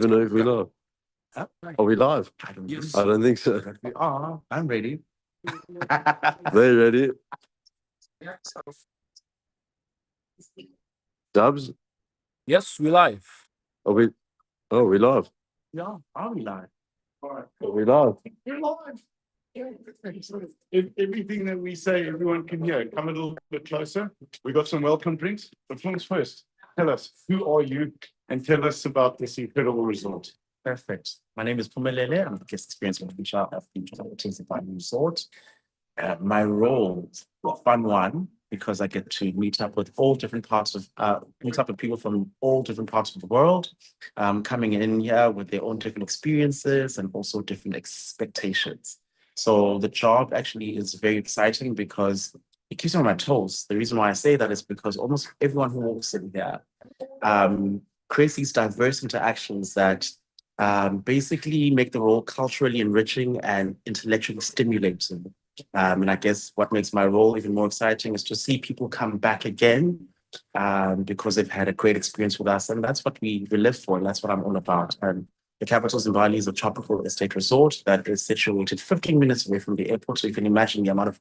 even know if we're live. Are we live? Yes. I don't think so. We are. I'm ready. They ready? Dubs? Yes, we live. Are we? Oh, we live. Yeah, are we live? Are we live? You're live. If everything that we say, everyone can hear. Come a little bit closer. We got some welcome drinks. But first, tell us, who are you? And tell us about this incredible resort. Perfect. My name is Pumelele. I'm the guest experience manager of the Zimbali Resort. My role, well, fun one, because I get to meet up with people from all different parts of the world, coming in here with their own different experiences and also different expectations. So the job actually is very exciting because it keeps me on my toes. The reason why I say that is because almost everyone who walks in here creates these diverse interactions that basically make the role culturally enriching and intellectually stimulating. And I guess what makes my role even more exciting is to see people come back again because they've had a great experience with us. And that's what we live for. And that's what I'm all about. And the capital Zimbali is a tropical estate resort that is situated 15 minutes away from the airport. So you can imagine the amount of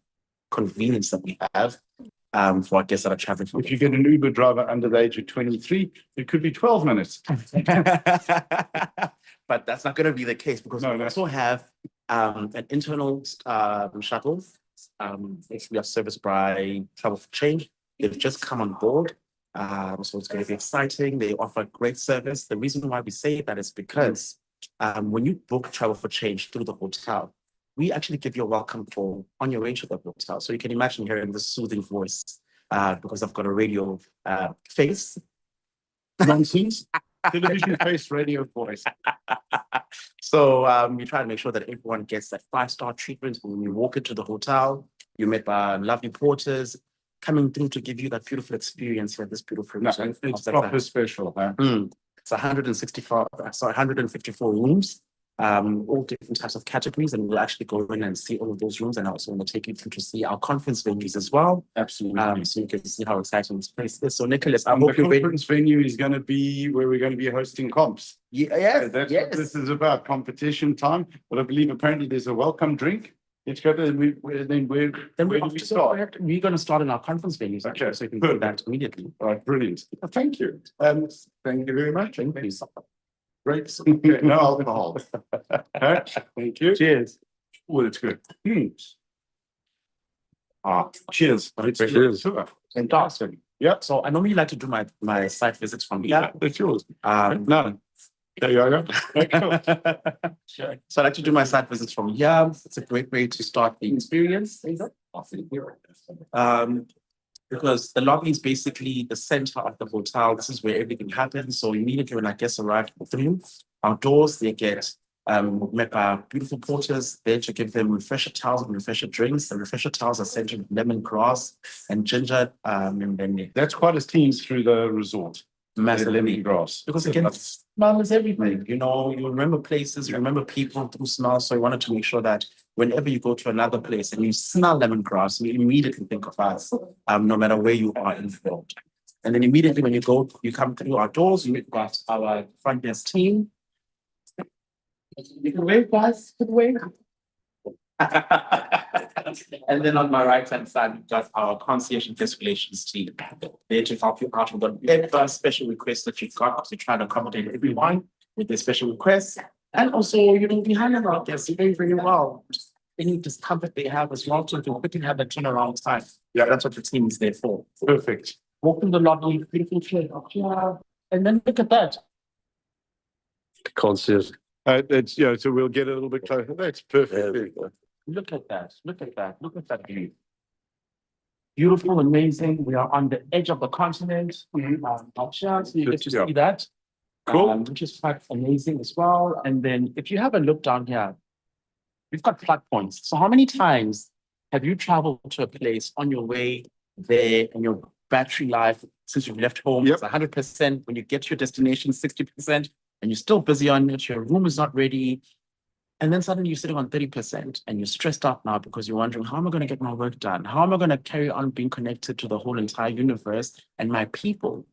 convenience that we have for our guests that are traveling from. If you get an Uber driver under the age of 23, it could be 12 minutes. But that's not going to be the case because we also have an internal shuttle. We are serviced by Travel for Change. They've just come on board. So it's going to be exciting. They offer great service. The reason why we say that is because when you book Travel for Change through the hotel, we actually give you a welcome call on your way to the hotel. So you can imagine hearing this soothing voice because I've got a radio face. Nonsense. Television face, radio voice. So we try to make sure that everyone gets that 5-star treatment when you walk into the hotel. You're met by lovely porters coming through to give you that beautiful experience here, this beautiful resort. It's proper special. Huh? It's 154 rooms, all different types of categories, and we'll actually go in and see all of those rooms, and I also want to take you through to see our conference venues as well. Absolutely. So you can see how exciting this place is. So Nicholas, I hope hope the you're ready. conference venue is going to be where we're going to be hosting comps. Yes, That's what this is about, competition time. But I believe apparently there's a welcome drink. Let's go to where do we start? We're going to start in our conference venues, actually, Okay, so you can do that immediately. All right, brilliant. Thank you. Thank you very much. Thank you. Great. Okay, no alcohol. Thank you. Cheers. Oh, that's good. Cheers. Cheers. Fantastic. Yeah. So I normally like to do my site visits from here. That's yours. No. There you go. Sure. So I like to do my site visits from here. It's a great way to start the experience. Because the lobby is basically the center of the hotel. This is where everything happens. So immediately when our guests arrive through our doors, they get met by beautiful porters there to give them refresher towels and refresher drinks. The refresher towels are scented with lemongrass and ginger. And then That's quite a theme through the resort. massively. Lemongrass. Because again, smell is everything. You know, you remember places, you remember people through smell. So we wanted to make sure that whenever you go to another place and you smell lemongrass, you immediately think of us, no matter where you are in the world. And then immediately when you come through our doors, you meet our front desk team. You can wave, guys. Good wave. And then on my right hand side, we've got our concierge and guest relations team. There to help you out with whatever special requests that you've got, to try to accommodate everyone with their special requests. And also, you know, behind our guests, very, very well. Any discomfort they have as well to quickly have a turnaround time. Yeah, that's what the team is there for. Perfect. Walk in the lobby, beautiful chair, and then look at that. Concierge. It's, so we'll get a little bit closer. That's perfect. Look at that. Look at that. Look at that view. Beautiful, amazing. We are on the edge of the continent. So you get to see that. Cool. Which is quite amazing as well. And then if you have a look down here, we've got plug points. So how many times have you traveled to a place on your way there and your battery life since you've left home is 100%? When you get to your destination, 60%, and you're still busy on it, your room is not ready. And then suddenly you're sitting on 30% and you're stressed out now because you're wondering, how am I going to get my work done? How am I going to carry on being connected to the whole entire universe and my people?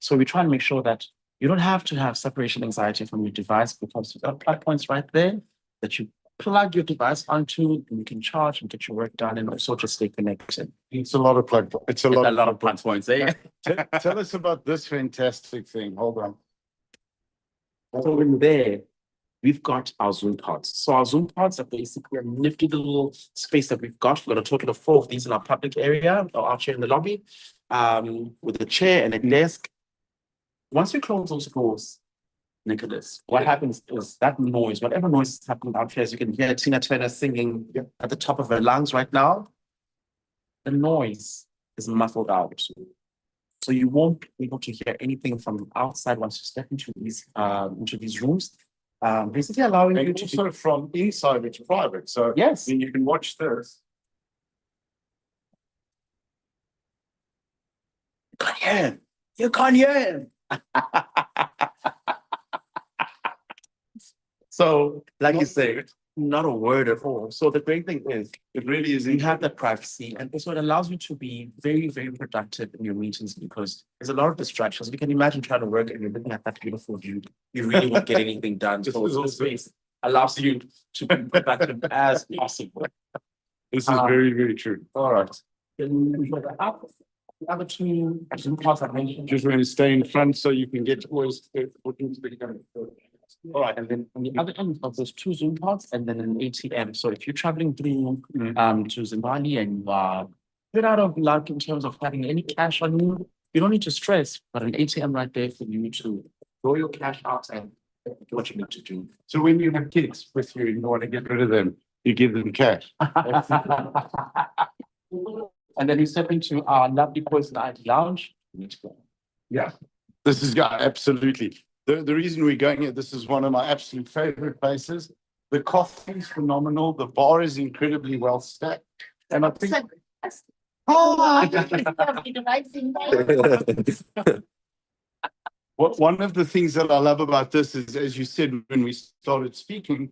So we try and make sure that You don't have to have separation anxiety from your device because you've got plug points right there that you plug your device onto and you can charge and get your work done and also just stay connected. It's a lot of plug. It's a It's lot a lot of plug plug points, eh? Tell us about this fantastic thing. Hold on. So in there, we've got our Zoom pods. So our Zoom pods are basically a nifty little space that we've got. We've got a total of 4 of these in our public area or out here in the lobby, with a chair and a desk. Once you close those doors, Nicholas, what happens is that noise, whatever noise is happening out here, as you can hear Tina Turner singing at the top of her lungs right now, the noise is muffled out. So you won't be able to hear anything from outside once you step into these rooms. Basically allowing you And to also from inside, it's private. So yes, then you can watch this. you can't hear him. You can't hear him. So, like you say, not a word at all. So the great thing is, It really is. you have that privacy, and also it allows you to be very, very productive in your meetings because there's a lot of distractions. You can imagine trying to work and you're looking at that beautiful view. You really won't get anything done. This So is this also- space allows you to be productive as possible. This is very, very true. All right. Then we got the other two Zoom calls I mentioned. Just want to stay in front so you can get always looking to the camera. All right, and then on the other end of those 2 Zoom pods and then an ATM. So if you're traveling through to Zimbali and you are a bit out of luck in terms of having any cash on you, you don't need to stress, but an ATM right there for you to throw your cash out and do what you need to do. So when you have kids with you and you want to get rid of them, you give them cash. And then you step into our lovely Poison Ivy Lounge. You need to go. Yeah. This is absolutely. The reason we're going here, this is one of my absolute favorite places. The coffee is phenomenal. The bar is incredibly well stacked. And I think one of the things that I love about this is, as you said, when we started speaking,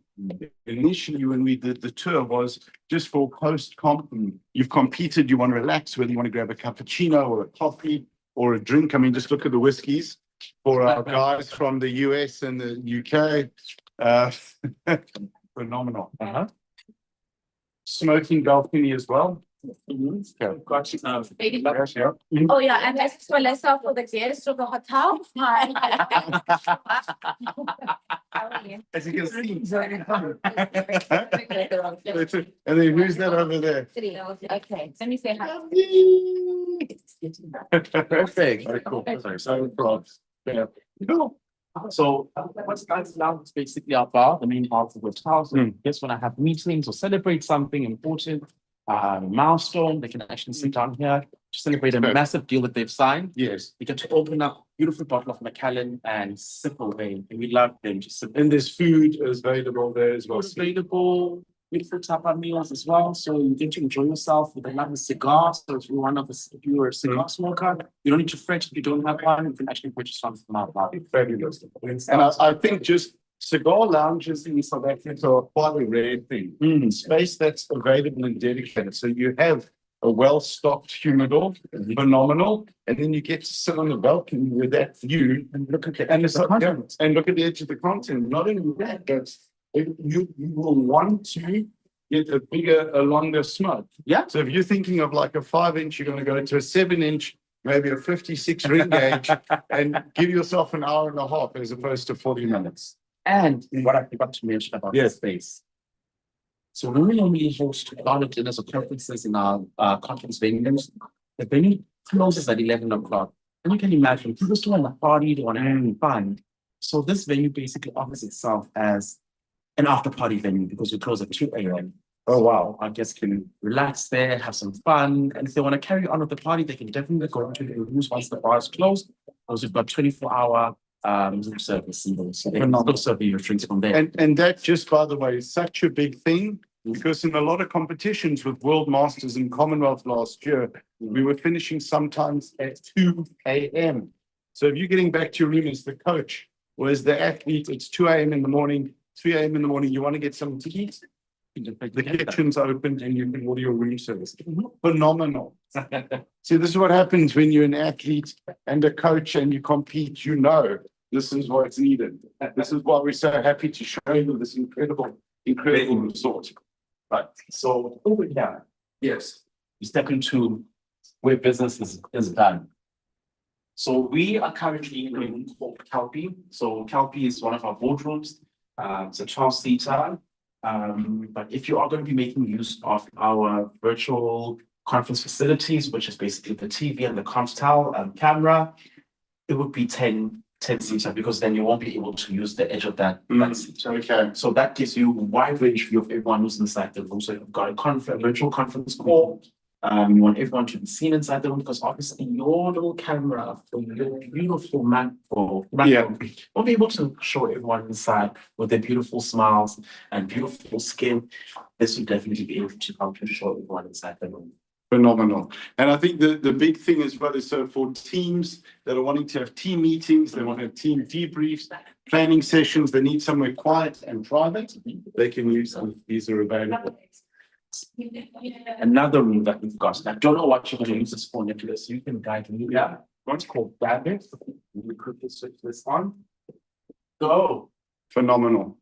initially when we did the tour was just for post-comp. You've competed, you want to relax, whether you want to grab a cappuccino or a coffee or a drink. I mean, just look at the whiskeys for our guys from the US and the UK. Phenomenal. Smoking balcony as well. Got you. Oh yeah, and this is for lesser for the guests of the hotel. As you can see. And then who's that over there? Okay, let me say hi. Perfect. Very cool. So, So what's nice now is basically our bar, the main part of the house. So just when I have meetings or celebrate something important, milestone, they can actually sit down here to celebrate a massive deal that they've signed. Yes. You get to open up a beautiful bottle of Macallan and sip away. And we love them to sip. And there's food available there as well. Food available, beautiful tapa meals as well. So you get to enjoy yourself with another cigar. So if you're a cigar smoker, you don't need to fret if you don't have one. You can actually purchase one from our bar. Fabulous. And I think just cigar lounges in South Africa are quite a rare thing. Space that's available and dedicated. So you have a well-stocked humidor, phenomenal, and then you get to sit on the balcony with that view and look at the content. And look at the edge of the content. Not only that, but you will want to get a longer smoke. Yeah. So if you're thinking of like a 5-inch, you're going to go to a 7-inch, maybe a 56 ring gauge, and give yourself an hour and a half as opposed to 40 minutes. And what I forgot to mention about the space. So when we normally host garden dinners or conferences in our conference venues, the venue closes at 11 o'clock. And you can imagine people still want to party, they want to have fun. So this venue basically offers itself as an after party venue because we close at 2 a.m. Oh, wow. Our guests can relax there, have some fun. And if they want to carry on with the party, they can definitely go into the rooms once the bar is closed. Because we've got 24-hour room service in those. So they can still serve you your drinks from there. And that just, by the way, is such a big thing because in a lot of competitions with World Masters and Commonwealth last year, we were finishing sometimes at 2 a.m. So if you're getting back to your room as the coach or as the athlete, it's 2 a.m. in the morning, 3 a.m. in the morning, you want to get something to eat. The kitchen's open and you can order your room service. Phenomenal. See, this is what happens when you're an athlete and a coach and you compete, you know This is what's needed. This is why we're so happy to show you this incredible resort. Right, so over here, yes, you step into where business is done. So we are currently in a room called Kelpie. So Kelpie is one of our boardrooms. It's a 12-seater. But if you are going to be making use of our virtual conference facilities, which is basically the TV and the console camera, it would be 10-seater, because then you won't be able to use the edge of that seat. Okay. So that gives you a wide range view of everyone who's inside the room. So you've got a virtual conference call. You want everyone to be seen inside the room, because obviously your little camera for your beautiful macro won't be able to show everyone inside with their beautiful smiles and beautiful skin. This will definitely be able to help you show everyone inside the room. Phenomenal. And I think the big thing as well is, so for teams that are wanting to have team meetings, they want to have team debriefs, planning sessions, they need somewhere quiet and private, they can use them. These are available. Another room that we've got, I don't know what you're going to use this for, Nicholas. You can guide me. Yeah, one's called Bandit. We quickly switch this on. Go. Phenomenal.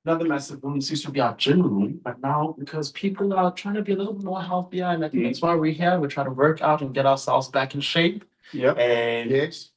Another massive room. This used to be our gym room, but now because people are trying to be a little bit more healthier, and I think that's why we're here. We're trying to work out and get ourselves back in shape. Yeah. And Yes.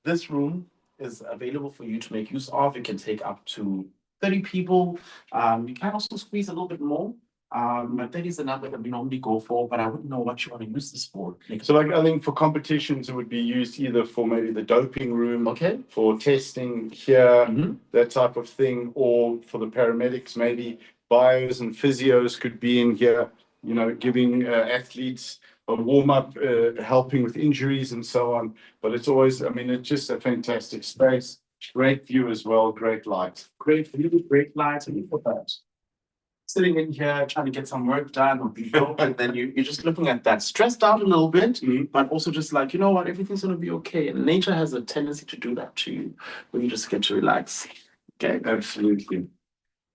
this room is available for you to make use of. It can take up to 30 people. You can also squeeze a little bit more. But 30 is the number that we normally go for, but I wouldn't know what you want to use this for. So like, I think for competitions, it would be used either for maybe the doping room, Okay. for testing here, that type of thing, or for the paramedics, maybe bios and physios could be in here, you know, giving athletes a warm up, helping with injuries and so on. But it's always, I mean, it's just a fantastic space. Great view as well, great light. Great view, great lights, and you put that. Sitting in here trying to get some work done or be and then you're just looking at that, stressed out a little bit, but also just like, you know what, everything's going to be okay. And nature has a tendency to do that to you when you just get to relax. Okay, Absolutely.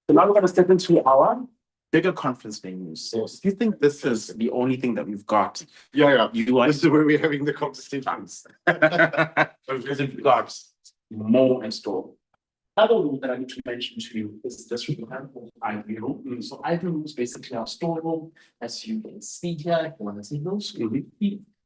so now we're going to step into our bigger conference venues. So if you think this is the only thing that we've got, Yeah. you are This is where we're having the conversations. because we've got more in store. Another room that I need to mention to you is this room called Ivy Room. So Ivy Room is basically our storeroom, as you can see here. If you want to see those,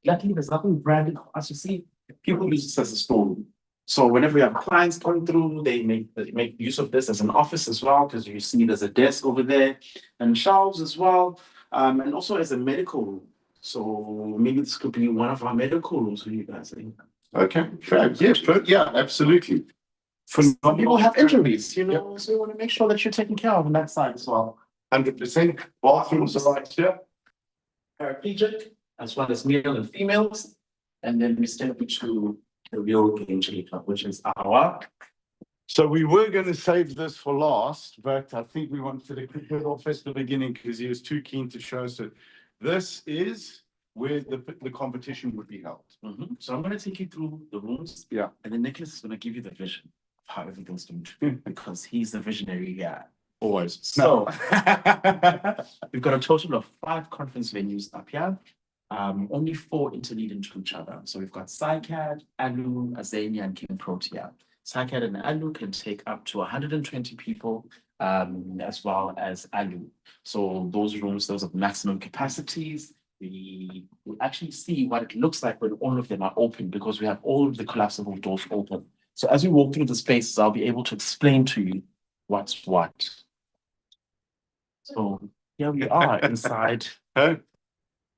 luckily there's nothing branded. As you see, people use this as a storeroom. So whenever we have clients coming through, they make use of this as an office as well, because you see there's a desk over there and shelves as well, and also as a medical room. So maybe this could be one of our medical rooms for you guys. Okay, fair. Yes, yeah, absolutely. Some people have injuries, you know, so you want to make sure that you're taken care of on that side as well. 100%. Bathrooms are right here. Paraplegic, as well as male and females. And then we step into the real game changer, which is our. So we were going to save this for last, but I think we wanted to kick it off at the beginning because he was too keen to show us it. This is where the competition would be held. So I'm going to take you through the rooms. Yeah. And then Nicholas is going to give you the vision of how everything's going to be, because he's the visionary guy. Always. So we've got a total of 5 conference venues up here. Only 4 interlead into each other. So we've got SciCAD, ALU, Azania, and King Protea. SciCAD and ALU can take up to 120 people, as well as ALU. So those rooms, those are maximum capacities. We will actually see what it looks like when all of them are open, because we have all of the collapsible doors open. So as we walk through the spaces, I'll be able to explain to you what's what. So here we are inside. Hey?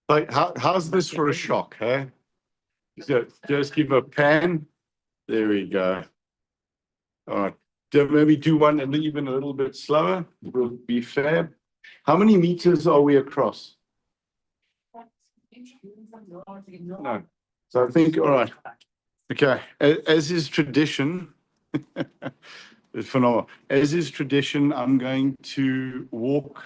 Like, how's this for a shock, hey? So just give a pan. There we go. All right. Maybe do one and even a little bit slower. Will be fair. How many meters are we across? No. So I think, all right. Okay. As is tradition, it's phenomenal. As is tradition, I'm going to walk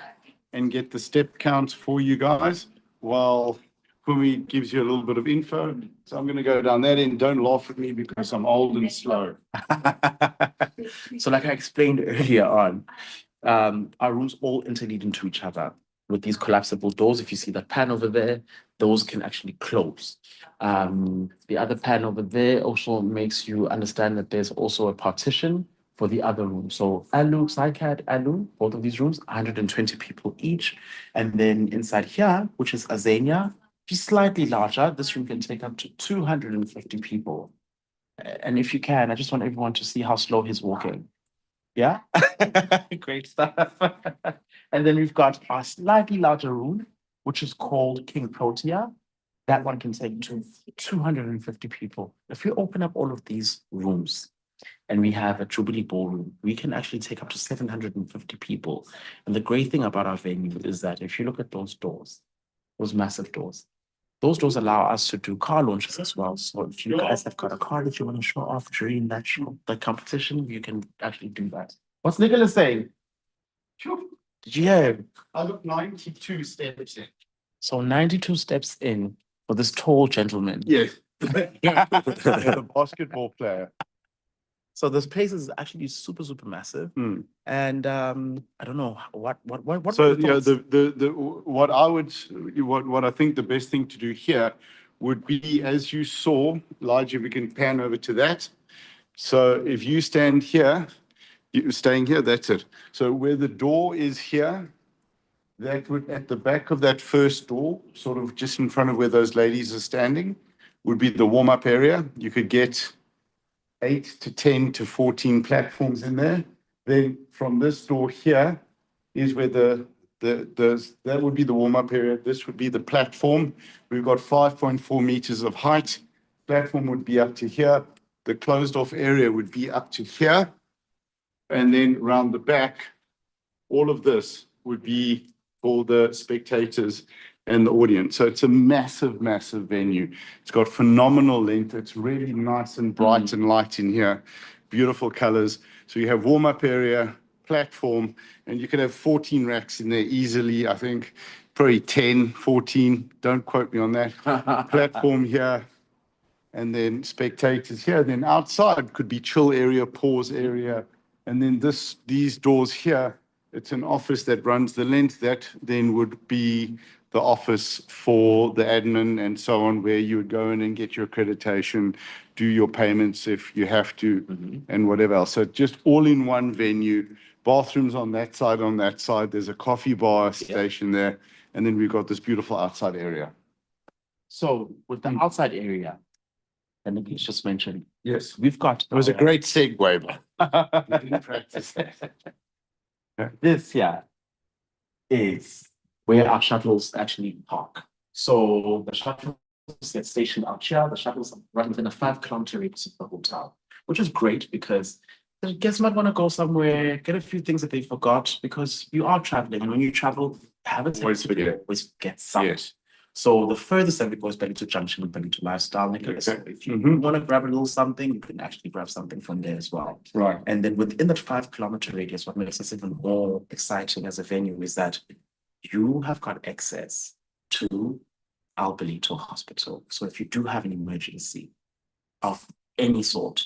and get the step counts for you guys while Kumi gives you a little bit of info. So I'm going to go down that end. Don't laugh at me because I'm old and slow. So like I explained earlier on, our rooms all interlead into each other. with these collapsible doors. If you see that pan over there, those can actually close. The other pan over there also makes you understand that there's also a partition for the other room. So Alu, Psycat, Alu, both of these rooms, 120 people each. And then inside here, which is Azania, just slightly larger, this room can take up to 250 people. And if you can, I just want everyone to see how slow he's walking. Yeah, great stuff. And then we've got our slightly larger room, which is called King Protea. That one can take to 250 people. If we open up all of these rooms and we have a Jubilee ballroom, we can actually take up to 750 people. And the great thing about our venue is that if you look at those doors, those massive doors, those doors allow us to do car launches as well. So if you guys have got a car that you want to show off during that show, the competition, you can actually do that. What's Nicholas saying? Sure. Did you hear him? I look 92 steps in. So 92 steps in for this tall gentleman. Yes. The basketball player. So this place is actually super, super massive. Mm. And I don't know what So were the yeah, thoughts? what I think the best thing to do here would be, as you saw, Elijah, we can pan over to that. So if you stand here, you're staying here, that's it. So where the door is here, that would, at the back of that first door, sort of just in front of where those ladies are standing, would be the warm-up area. You could get 8 to 10 to 14 platforms in there. Then from this door here is where that would be the warm-up area. This would be the platform. We've got 5.4 meters of height. Platform would be up to here. The closed-off area would be up to here. And then around the back, all of this would be for the spectators and the audience. So it's a massive, massive venue. It's got phenomenal length. It's really nice and bright and light in here. Beautiful colors. So you have warm-up area, platform, and you can have 14 racks in there easily. I think probably 10, 14. Don't quote me on that. Platform here, and then spectators here. Then outside could be chill area, pause area. And then these doors here, it's an office that runs the length. That then would be the office for the admin and so on, where you would go in and get your accreditation, do your payments if you have to, and whatever else. So just all in one venue, bathrooms on that side. There's a coffee bar station there. And then we've got this beautiful outside area. So with the outside area, and Nicholas just mentioned, Yes. we've got. It was a great segue, but we didn't practice that. This here is where our shuttles actually park. So the shuttles get stationed out here. The shuttles run within a 5-kilometer radius of the hotel, which is great because the guests might want to go somewhere, get a few things that they forgot, because you are traveling, and when you travel, have a Always forget. always get something. Yes. So the furthest that we go is Bellito Junction and Bellito Lifestyle, Nicholas. So Okay. if you want to grab a little something, you can actually grab something from there as well. Right. And then within that 5-kilometer radius, what makes us even more exciting as a venue is that you have got access to our Bellito Hospital. So if you do have an emergency of any sort,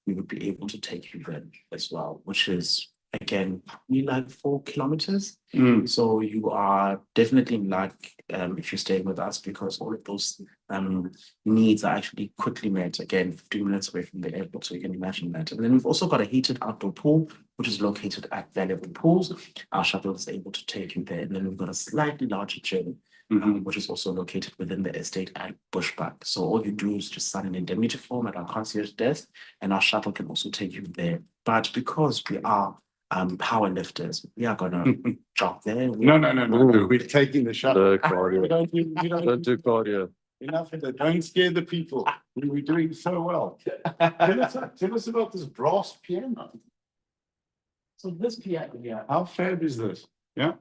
we would be able to take you there as well, which is, again, probably like 4 kilometers. So you are definitely in luck if you're staying with us, because all of those needs are actually quickly met. Again, 15 minutes away from the airport, so you can imagine that. And then we've also got a heated outdoor pool, which is located at Valuable Pools. Our shuttle is able to take you there. And then we've got a slightly larger gym, which is also located within the estate at Bushbuck. So all you do is just sign an indemnity form at our concierge desk, and our shuttle can also take you there. But because we are power lifters, we are gonna jog there. No. We're taking the shuttle. No cardio. Don't do cardio. Enough of that. Don't scare the people. We're doing so well. Tell us about this brass piano. So this piano here, How fab is this? Yeah.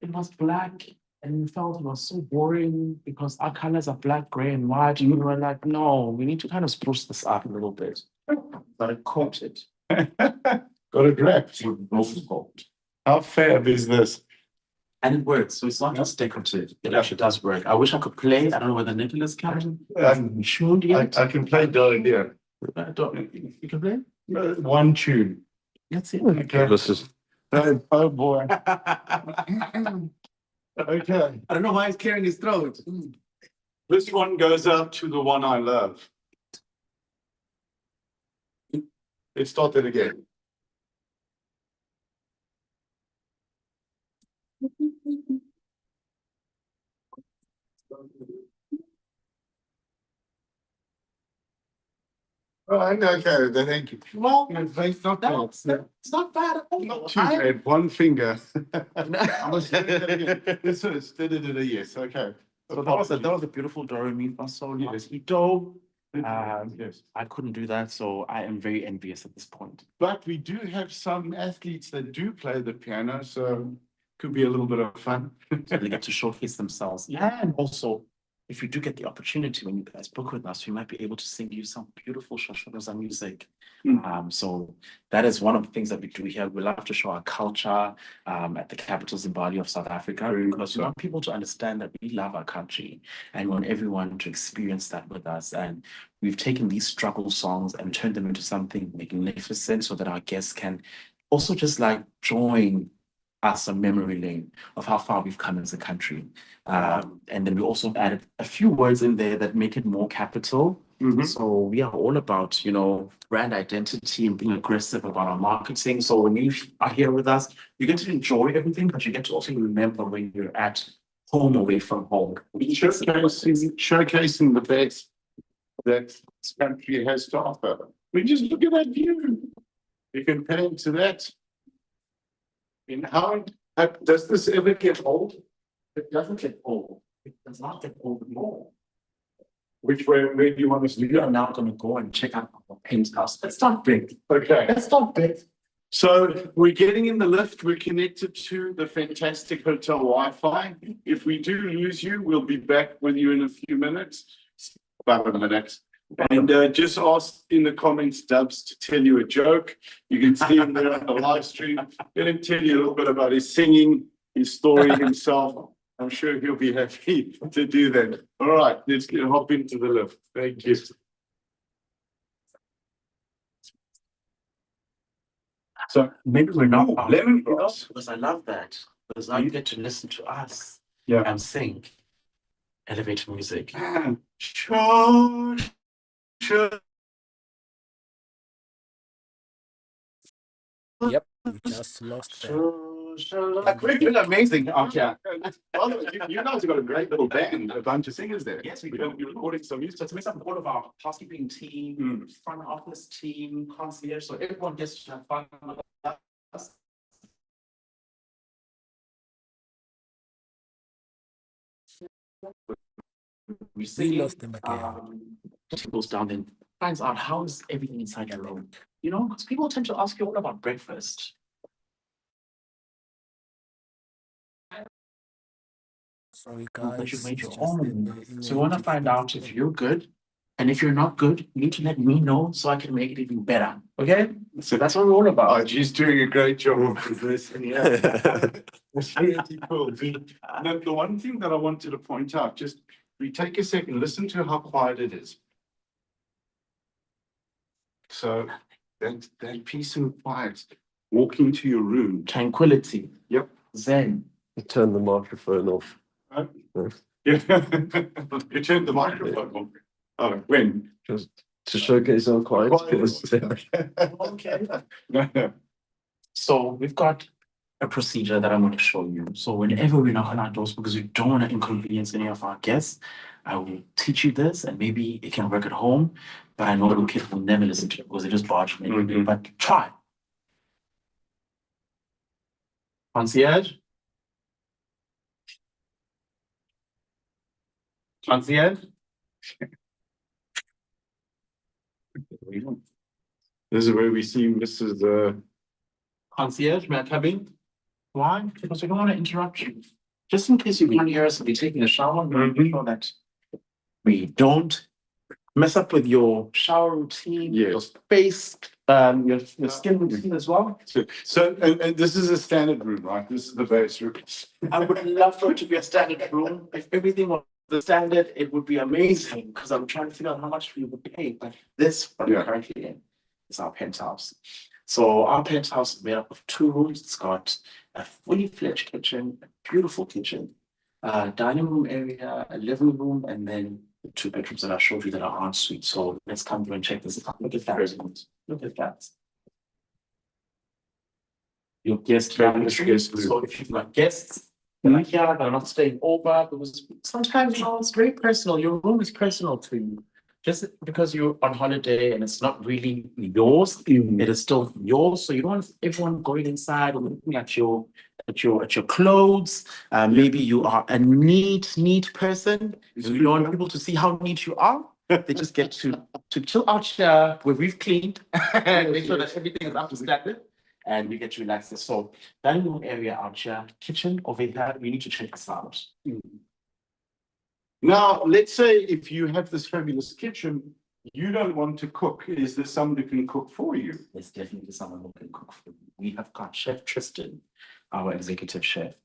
it was black, and we felt it was so boring because our colors are black, gray, and white. And we were like, no, we need to kind of spruce this up a little bit. But I coated Got it wrapped. with rose gold. How fab is this? And it works. So it's not just decorative. It actually does work. I wish I could play. I don't know whether Nicholas can. Tuned yet? I can play Dahlia. You can play? One tune. Let's see. Okay. This is Oh, boy. Okay, I don't know why he's clearing his throat. this one goes out to the one I love. Let's start that again. Oh, I know, okay, then thank you. Well, It's not bad. it's not bad at all. Not too bad, one finger. I was doing that again. This is, yes, okay. So that was a beautiful do re mi fa sol la Yes. si do. Yes, I couldn't do that, so I am very envious at this point. but we do have some athletes that do play the piano, so could be a little bit of fun. So they get to showcase themselves. And also, if you do get the opportunity when you guys book with us, we might be able to sing you some beautiful Shoshonaza music. So that is one of the things that we do here. We love to show our culture at the capital Zimbali of South Africa, because we want people to understand that we love our country and we want everyone to experience that with us. And we've taken these struggle songs and turned them into something magnificent so that our guests can also just like join us a memory lane of how far we've come as a country. And then we also added a few words in there that make it more capital. So we are all about, brand identity and being aggressive about our marketing. So when you are here with us, you get to enjoy everything, but you get to also remember when you're at home away from home. Showcasing the best that this country has to offer. We just look at that view. You can pay into that. In how does this ever get old? It doesn't get old. It does not get old anymore. Where do you want us to We are go? now going to go and check out our penthouse. Let's start big. Okay, Let's start big. so we're getting in the lift. We're connected to the fantastic hotel Wi-Fi. If we do lose you, we'll be back with you in a few minutes. About a minute. And just ask in the comments, Dubs, to tell you a joke. You can see him there on the live stream. Let him tell you a little bit about his singing, his story himself. I'm sure he'll be happy to do that. All right, let's hop into the lift. Thank you. So maybe we're not Ooh, lemongrass. because I love that. Because now you get to listen to us Yeah. and sing elevator music. Sure, sure. Yep, we just lost them. Like, we're doing amazing out here. Well, you guys have got a great little band, a bunch of singers there. Yes, We're going to be recording some music. So it's a mix up of all of our housekeeping team, front office team, concierge, so everyone gets to have fun with us. We We lost them again. goes down and finds out how is everything inside your room. Because people tend to ask you all about breakfast. Sorry, But guys. you made your it's just own. the So we want to find out if you're good. And if you're not good, you need to let me know so I can make it even better. Okay? So that's what we're all about. Oh, she's doing a great job with this. Yeah. It's really cool. Now, the one thing that I wanted to point out, just we take a second, listen to how quiet it is. So that peace and quiet, walk into your room. Tranquility. Yep. Zen. Turn the microphone off. Right? Yeah. You turned the microphone on. Oh, when? Just to showcase our clients. Okay. No. So we've got a procedure that I'm going to show you. So whenever we knock on our doors, because we don't want to inconvenience any of our guests, I will teach you this, and maybe it can work at home. But I know the kids will never listen to it because they just barge me. Mhm. But try. Concierge. Concierge. This is where we see Mrs. Concierge, may I come in? Why? Because we don't want to interrupt you. Just in case you can't hear us and be taking a shower, we want to make sure that we don't mess up with your shower routine, Yes. your face, your skin routine as well. So, and this is a standard room, right? This is the base room. I would love for it to be a standard room. If everything was the standard, it would be amazing because I'm trying to figure out how much we would pay. But this, what we're Yeah. currently in, is our penthouse. So our penthouse is made up of 2 rooms. It's got a fully fledged kitchen, a beautiful kitchen, a dining room area, a living room, and then the 2 bedrooms that I showed you that are ensuite. So let's come through and check this out. Look at that. Look at that. Your guest Fabulous lounge. guest room. So if you've got guests that are here, they're not staying over, because sometimes, it's very personal. Your room is personal to you. Just because you're on holiday and it's not really yours, it is still yours. So you don't want everyone going inside and looking at your clothes. Maybe you are a neat person. You don't want people to see how neat you are. They just get to chill out here where we've cleaned and make sure that everything is up to standard. And we get to relax this. So dining room area out here, kitchen over here, we need to check this out. Now, let's say if you have this fabulous kitchen, you don't want to cook. Is there someone who can cook for you? There's definitely someone who can cook for you. We have got Chef Tristan, our executive chef,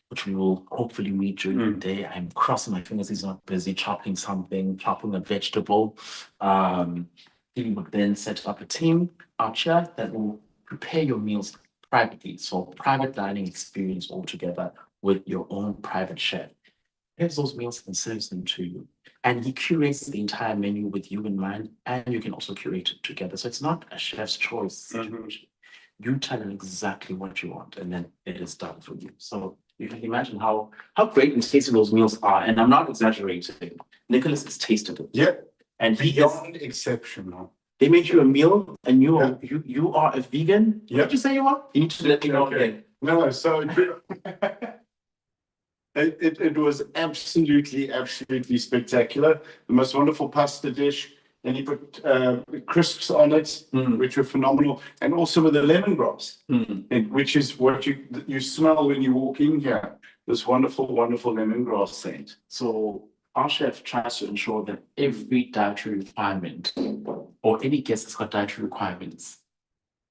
which we will hopefully meet during the day. I'm crossing my fingers he's not busy chopping something, chopping a vegetable. He would then set up a team out here that will prepare your meals privately. So private dining experience altogether with your own private chef. Prepares those meals and serves them to you. And he curates the entire menu with you in mind, and you can also curate it together. So it's not a chef's choice situation. You tell him exactly what you want, and then it is done for you. So you can imagine how great and tasty those meals are. And I'm not exaggerating. Nicholas has tasted it. Yeah. And he is Beyond exceptional. they make you a meal and you Yeah. you are a vegan. Yeah. What did you say you are? You need to let me know Okay. again. No, so it was absolutely spectacular. The most wonderful pasta dish. And he put crisps on it, which were phenomenal, and also with the lemongrass, which is what you smell when you walk in here. This wonderful lemongrass scent. So our chef tries to ensure that every dietary requirement or any guest that's got dietary requirements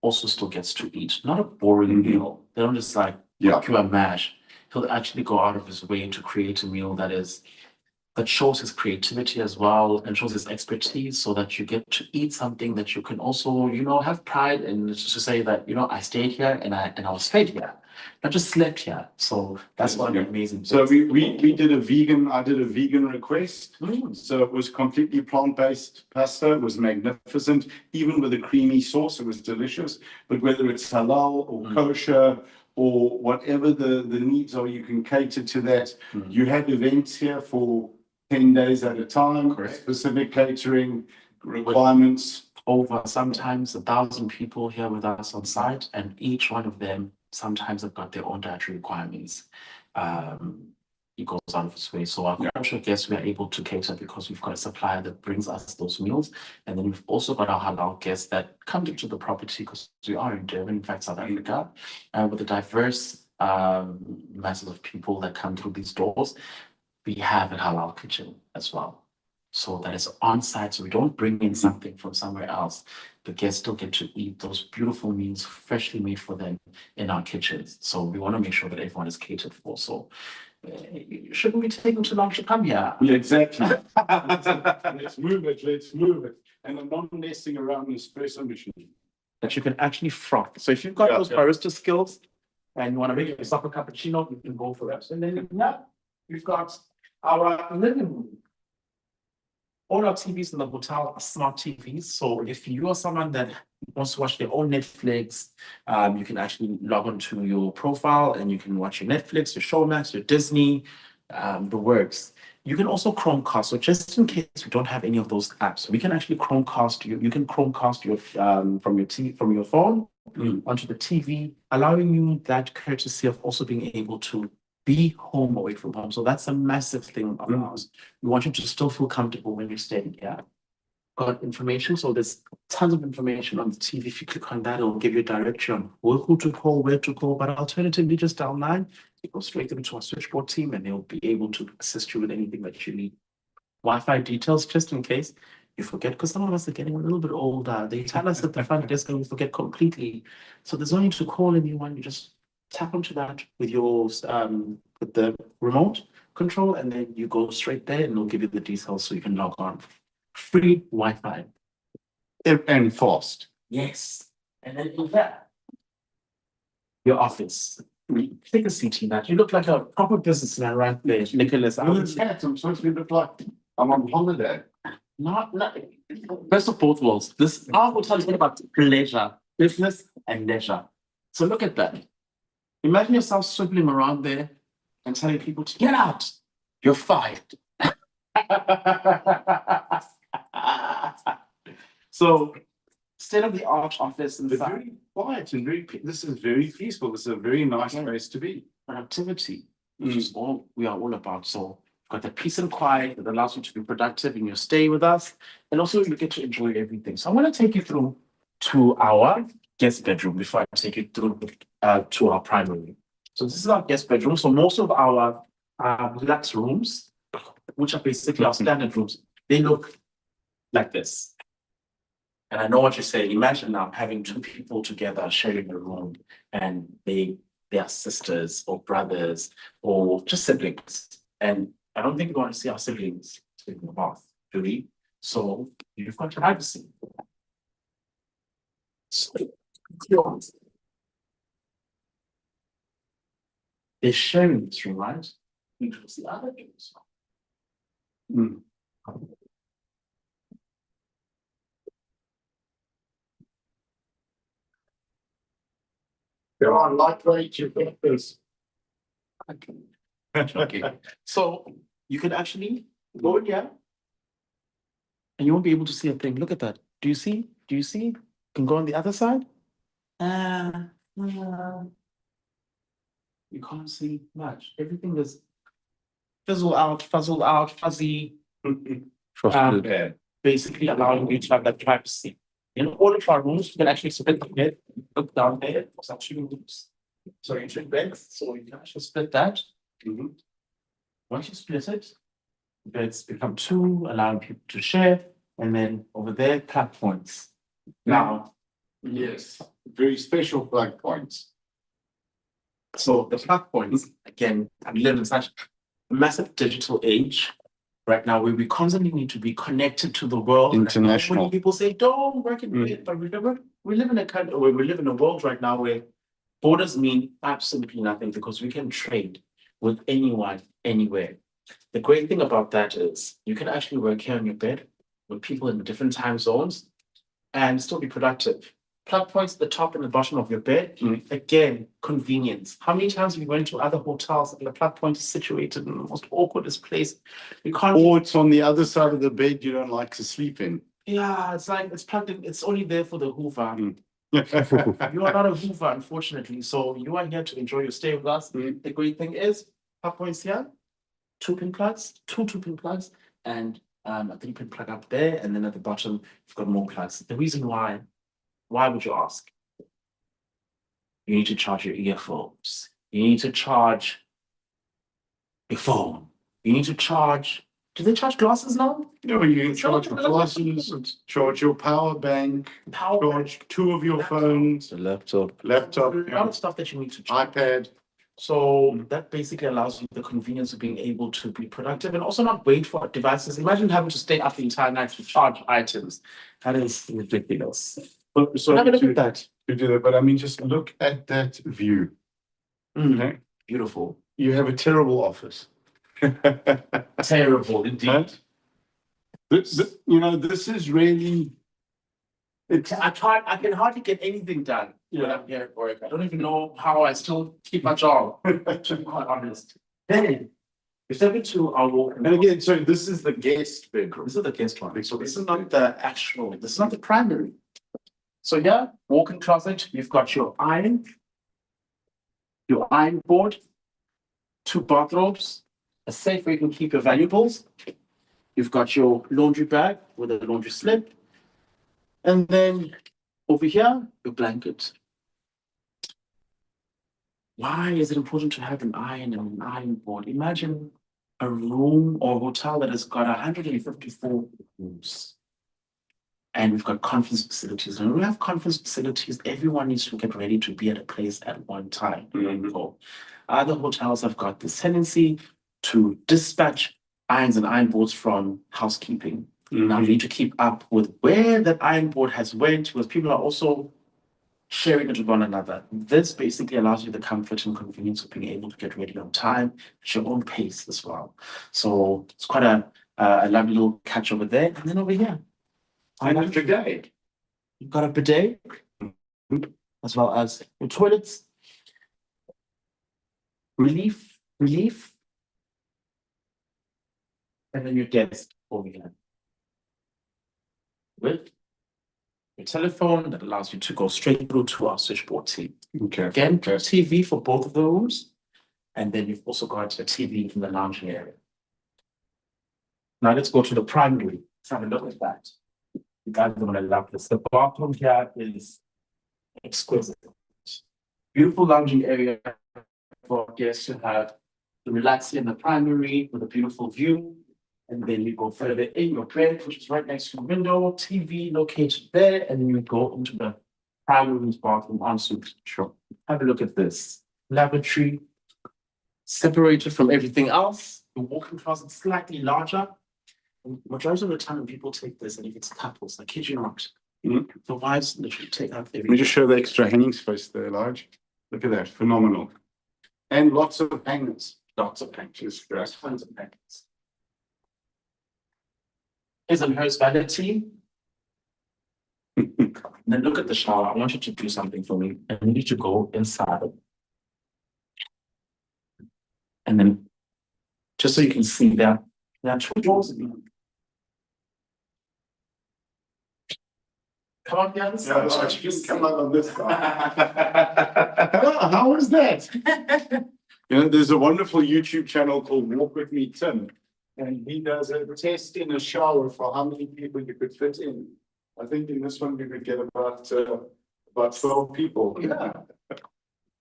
also still gets to eat. Not a boring meal. They don't just like cook you a mash. He'll actually go out of his way to create a meal that shows his creativity as well and shows his expertise, so that you get to eat something that you can also, have pride in, just to say that, I stayed here and I was fed here, not just slept here. So that's one amazing. So we did I did a vegan request. So it was completely plant-based pasta. It was magnificent, even with a creamy sauce. It was delicious. But whether it's halal or kosher or whatever the needs are, you can cater to that. You had events here for 10 days at a time. Correct. Specific catering requirements. Over sometimes 1,000 people here with us on site, and each one of them sometimes have got their own dietary requirements. It goes out of its way. So our kosher guests, we are able to cater because we've got a supplier that brings us those meals. And then we've also got our halal guests that come to the property, because we are in Durban, in fact, South Africa, with a diverse masses of people that come through these doors. We have a halal kitchen as well. So that is on site. So we don't bring in something from somewhere else. The guests still get to eat those beautiful meals freshly made for them in our kitchens. So we want to make sure that everyone is catered for. So it shouldn't be taking too long to come here. Yeah, exactly. Let's move it. And I'm not messing around with espresso machine. That you can actually froth. So if you've got those barista skills and you want to make yourself a cappuccino, you can go for it. And then we've got our living room. All our TVs in the hotel are smart TVs. So if you are someone that wants to watch their own Netflix, you can actually log onto your profile and you can watch your Netflix, your Showmax, your Disney, the works. You can also Chromecast. So just in case we don't have any of those apps, we can actually Chromecast you. You can Chromecast your from your phone onto the TV, allowing you that courtesy of also being able to be home away from home. So that's a massive thing of ours. We want you to still feel comfortable when you're staying here. Got information. So there's tons of information on the TV. If you click on that, it'll give you a direction on who to call, where to call. But alternatively, just downline, you go straight through to our switchboard team and they'll be able to assist you with anything that you need. Wi-Fi details, just in case you forget, because some of us are getting a little bit older. They tell us at the front desk and we forget completely. So there's no need to call anyone. You just tap onto that with your with the remote control, and then you go straight there and it'll give you the details so you can log on. Free Wi-Fi. And fast. Yes. And then in here, your office. Take a seat in that. You look like a proper businessman right there, Nicholas. I Well, would it's say, hat, I'm supposed to look like I'm on holiday. not, best of both worlds. This, our hotel is all about pleasure, business and leisure. So look at that. Imagine yourself swiveling around there and telling people to get out. You're fired. So, state of the art office It's inside. very quiet and this is very peaceful. This is a very nice place to be. Productivity, which is all we are all about. So, got the peace and quiet that allows you to be productive in your stay with us, and also you get to enjoy everything. So, I want to take you through to our guest bedroom before I take you through to our primary. So, this is our guest bedroom. So, most of our deluxe rooms, which are basically our standard rooms, they look like this. And I know what you're saying. Imagine now having two people together sharing a room, and they are sisters or brothers or just siblings. And I don't think we want to see our siblings in the bath, do we? So you've got privacy. So, they're sharing this room, right? Which was the other rooms. There are lightweight, you've got this. Okay. So you can actually go in here and you won't be able to see a thing. Look at that. Do you see? Do you see? You can go on the other side. You can't see much. Everything is fizzle out, fuzzy, Frosted. Yeah. basically allowing you to have that privacy. In all of our rooms, you can actually split the bed, look down there, it's actually rooms. So you should beds, so you can actually split that. Once you split it, beds become two, allowing people to share, and then over there, platforms. Now, Yes, very special plug points. so the platforms, again, we live in such a massive digital age right now where we constantly need to be connected to the world. International. Many people say, don't work in bed, but we live in a country where we live in a world right now where borders mean absolutely nothing because we can trade with anyone, anywhere. The great thing about that is you can actually work here on your bed with people in different time zones and still be productive. Plug points at the top and the bottom of your bed. Again, convenience. How many times we went to other hotels and the plug point is situated in the most awkwardest place? We can't. Or it's on the other side of the bed you don't like to sleep in. Yeah, it's like it's plugged in. It's only there for the Hoover. Mm. You are not a Hoover, unfortunately. So you are here to enjoy your stay with us. The great thing is plug points here, two pin plugs, two pin plugs, and a 3-pin plug up there, and then at the bottom you've got more plugs. The reason why would you ask? You need to charge your earphones. You need to charge your phone. You need to charge. Do they charge glasses now? No, you can charge your glasses, charge your power bank, Power. charge two of your phones, The laptop. laptop, A lot of stuff that you need to charge. iPad. So that basically allows you the convenience of being able to be productive and also not wait for devices. Imagine having to stay up the entire night to charge items. That is ridiculous. But so Have a look to at that. do that, but I mean, just look at that view. Okay? Beautiful. You have a terrible office. Terrible indeed. Right? You know, this is really. It's I can hardly get anything done when I'm here at work. I don't even know how I still keep my job, to be quite honest. Then we step into our walk. and again, so this is the guest bedroom. This is the guest one. So this is not the actual, this is not the primary. So yeah, walk-in closet, you've got your iron board, 2 bathrobes, a safe where you can keep your valuables. You've got your laundry bag with a laundry slip. And then over here, your blanket. Why is it important to have an iron and an iron board? Imagine a room or hotel that has got 154 rooms. And we've got conference facilities. And when we have conference facilities, everyone needs to get ready to be at a place at one time. Other hotels have got this tendency to dispatch irons and iron boards from housekeeping. Now we need to keep up with where that iron board has went, because people are also sharing it with one another. This basically allows you the comfort and convenience of being able to get ready on time at your own pace as well. So it's quite a lovely little catch over there. And then over here, And a bidet. you've got a bidet as well as your toilets. Relief. And then your desk over here. With your telephone that allows you to go straight through to our switchboard TV. Okay. Again, TV for both of the rooms. And then you've also got a TV in the lounging area. Now let's go to the primary. Let's have a look at that. You guys are gonna love this. The bathroom here is exquisite. Beautiful lounging area for guests to have to relax in the primary with a beautiful view. And then you go further in your bed, which is right next to the window, TV located there, and then you go into the primary bathroom ensuite. Sure. Have a look at this. Lavatory, separated from everything else. The walk-in closet slightly larger. And majority of the time, people take this, and if it's couples, I kid you not, the wives literally take out Let me just show the extra hanging space there, large. Look at that, phenomenal. And lots of hangers. lots of packages. Great. There's tons of packages. Here's a nurse vanity. Then look at the shower. I want you to do something for me. I need you to go inside. And then, just so you can see that there are two doors in here. Come on, the other side. Yeah, you can come out on this side. How was that? You know, there's a wonderful YouTube channel called Walk With Me Tim, and he does a test in a shower for how many people you could fit in. I think in this one we could get about 12 people. Yeah.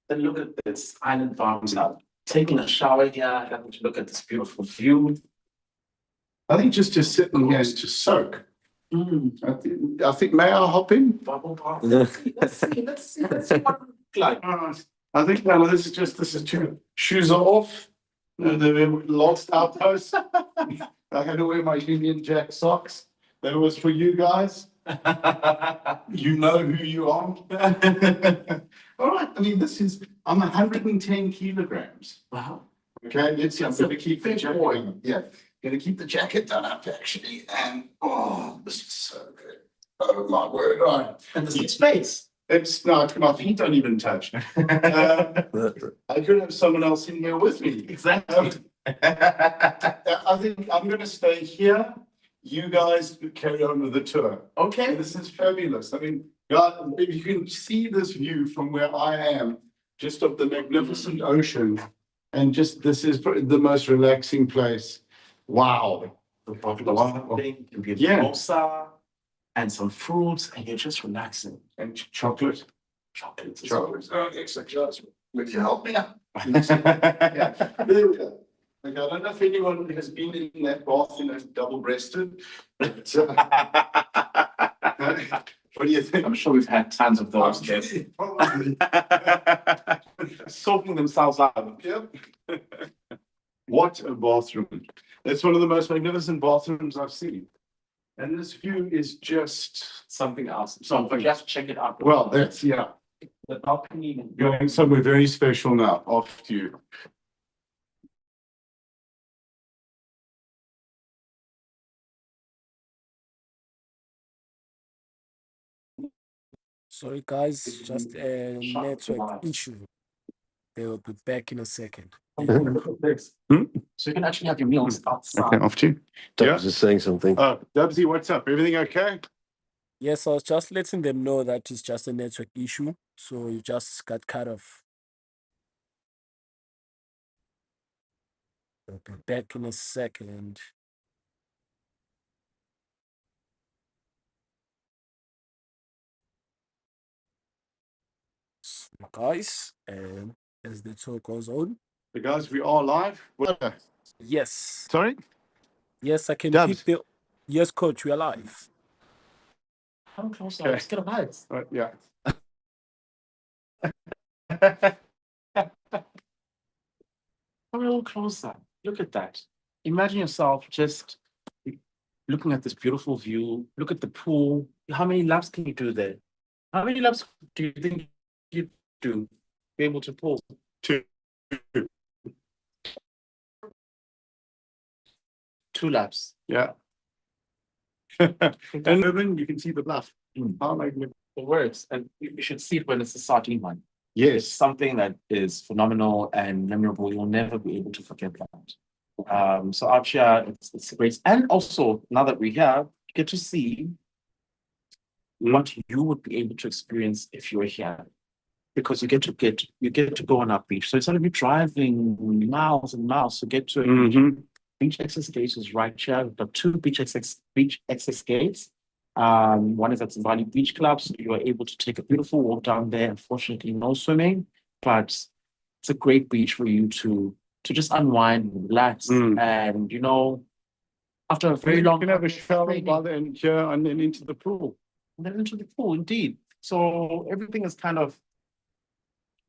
Then look at this island farm now. Taking a shower here, having to look at this beautiful view. I think just to sit in here is to soak. I think may I hop in? Bubble bath. Let's see what it looks like. I think no, this is true. Shoes are off. They lost outposts. I had to wear my Union Jack socks. That was for you guys. You know who you are. All right. I mean, I'm 110 kilograms. Wow. Okay, let's see. I'm going to keep the jacket. Yeah, going to keep the jacket done up actually. And this is so good. Oh my word! Right. And the space. It's not, my feet don't even touch. I could have someone else in here with me. Exactly. I think I'm going to stay here. You guys carry on with the tour. Okay. This is fabulous. I mean, God, if you can see this view from where I am, just of the magnificent ocean, and just this is the most relaxing place. Wow. The bottle of something can be a Yeah. mimosa and some fruits, and you're just relaxing. And chocolate. Chocolates. Chocolate. Oh, extra chocolate. Would you help me out? Yeah. There we go. Like, I don't know if anyone has been in that bath, double-breasted. But, what do you think? I'm sure we've had tons of those. Probably. Soaking themselves out. Yep. What a bathroom. That's one of the most magnificent bathrooms I've seen. And this view is just Something else. So you have to check it out. well, that's The balcony. going somewhere very special now, off to you. Sorry, guys, just a Shut network up. issue. They will be back in a second. So you can actually have your meals outside. off to you. Dubs is saying something. Dubsy, what's up? Everything okay? Yes, I was just letting them know that it's just a network issue. So you just got cut off. I'll be back in a second. So, guys, and as the tour goes on, The guys, we are live. What? yes, Sorry? yes, I can Dubs. keep the. Yes, coach, we are live. Come closer. Okay. Let's get a bite. Yeah. Come a little closer. Look at that. Imagine yourself just looking at this beautiful view. Look at the pool. How many laps can you do there? How many laps do you think you do be able to pull? 2. 2 laps. Yeah. And urban, you can see the bluff. Mm. How magnificent. It works, and you should see it when it's a starting one. It's Yes. something that is phenomenal and memorable. You'll never be able to forget that. So out here, it's great. And also, now that we're here, you get to see what you would be able to experience if you were here. Because you get to go on our beach. So instead of you driving miles and miles to get to a Mhm. beach access gates is right here. We've got 2 beach access gates. One is at Zimbali Beach Club, so you are able to take a beautiful walk down there. Unfortunately, no swimming, but it's a great beach for you to just unwind, relax, and after a very You long can have a shower training, by the end here and then into the pool. and then into the pool, indeed. So everything is kind of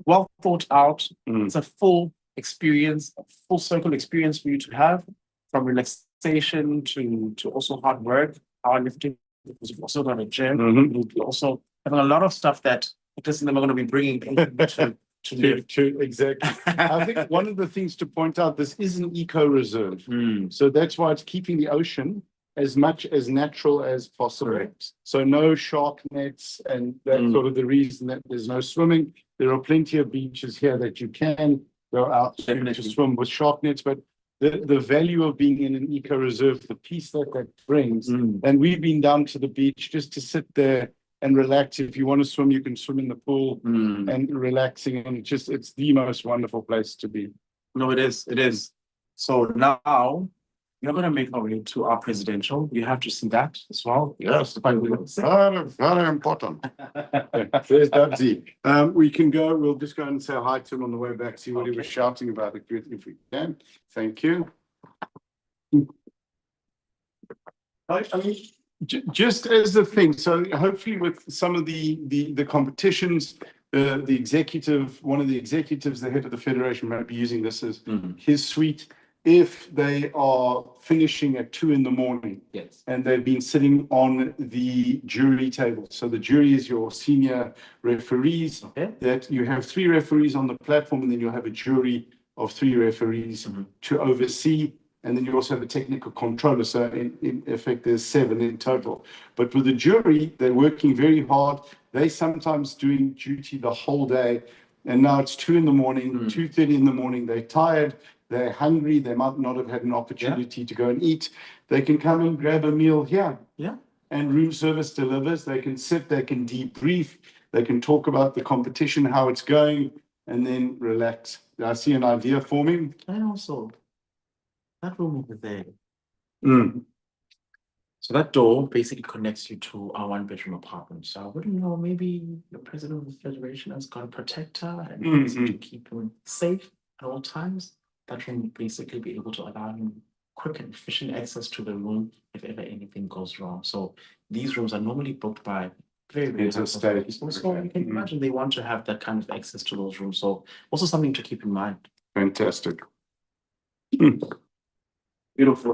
well thought out. It's a full experience, a full circle experience for you to have, from relaxation to also hard work, powerlifting, because you've also done a gym. You'll be also having a lot of stuff that this and them are going to be bringing to live. Exactly. I think one of the things to point out, this is an eco reserve. So that's why it's keeping the ocean as much as natural as possible. Correct. So no shark nets, and that's sort of the reason that there's no swimming. There are plenty of beaches here that you can go out to swim with shark nets, but the value of being in an eco reserve, the peace that brings. And we've been down to the beach just to sit there and relax. If you want to swim, you can swim in the pool and relaxing, and it's the most wonderful place to be. No, it is. So now you're going to make our way to our presidential. You have to see that as well. Yes, very important. There's Dubsy. We can go, we'll just go and say hi to him on the way back, see what he was shouting about if we can. Thank you. I mean, just as a thing, so hopefully with some of the competitions, the executive, one of the executives, the head of the federation, might be using this as his suite. If they are finishing at 2 a.m, Yes. and they've been sitting on the jury table. So the jury is your senior referees. Okay. That you have 3 referees on the platform, and then you'll have a jury of 3 referees to oversee. And then you also have a technical controller. So in effect, there's 7 in total. But with the jury, they're working very hard. They sometimes doing duty the whole day. And now it's 2 a.m, 2:30 in the morning. They're tired. They're hungry. They might not have had an opportunity to go and eat. They can come and grab a meal here. Yeah. And room service delivers. They can sit, they can debrief, they can talk about the competition, how it's going, and then relax. I see an idea forming. And also, that room over there. Mm. So that door basically connects you to our 1-bedroom apartment. So I wouldn't know, maybe the president of the federation has got a protector and to keep him safe at all times. That room would basically be able to allow him quick and efficient access to the room if ever anything goes wrong. So these rooms are normally booked by very Interstate. people. So you can imagine they want to have that kind of access to those rooms. So also something to keep in mind. Fantastic. Beautiful.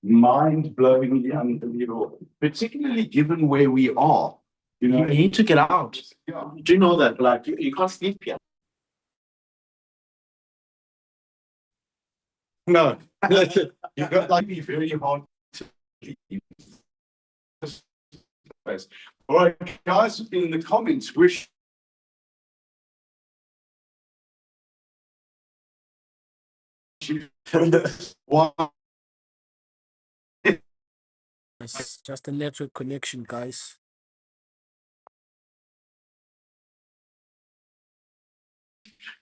Mind-blowingly unbelievable, particularly given where we are. You need to get out. Yeah. Do you know that? Like you can't sleep here. No, you've got like be very hard to leave. All right, guys, in the comments, wish. Wow. It's just a network connection, guys.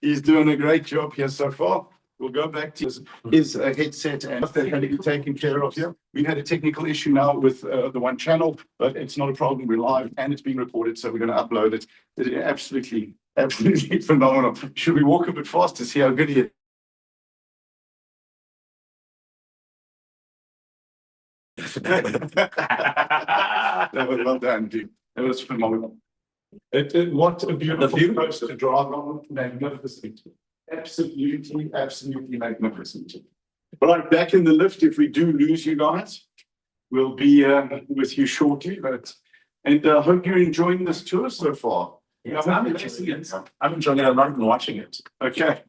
He's doing a great job here so far. We'll go back to his headset and that had to be taken care of here. We've had a technical issue now with the one channel, but it's not a problem. We're live and it's being recorded, so we're going to upload it. It's absolutely phenomenal. Should we walk a bit fast to see how good he is? That was well done, dude. That was phenomenal. What a beautiful coast to drive on. Magnificent. Absolutely magnificent. Right, back in the lift. If we do lose you guys, we'll be with you shortly. But And I hope you're enjoying this tour so far. Yes, I'm enjoying it. I'm enjoying it. I'm not even watching it. Okay.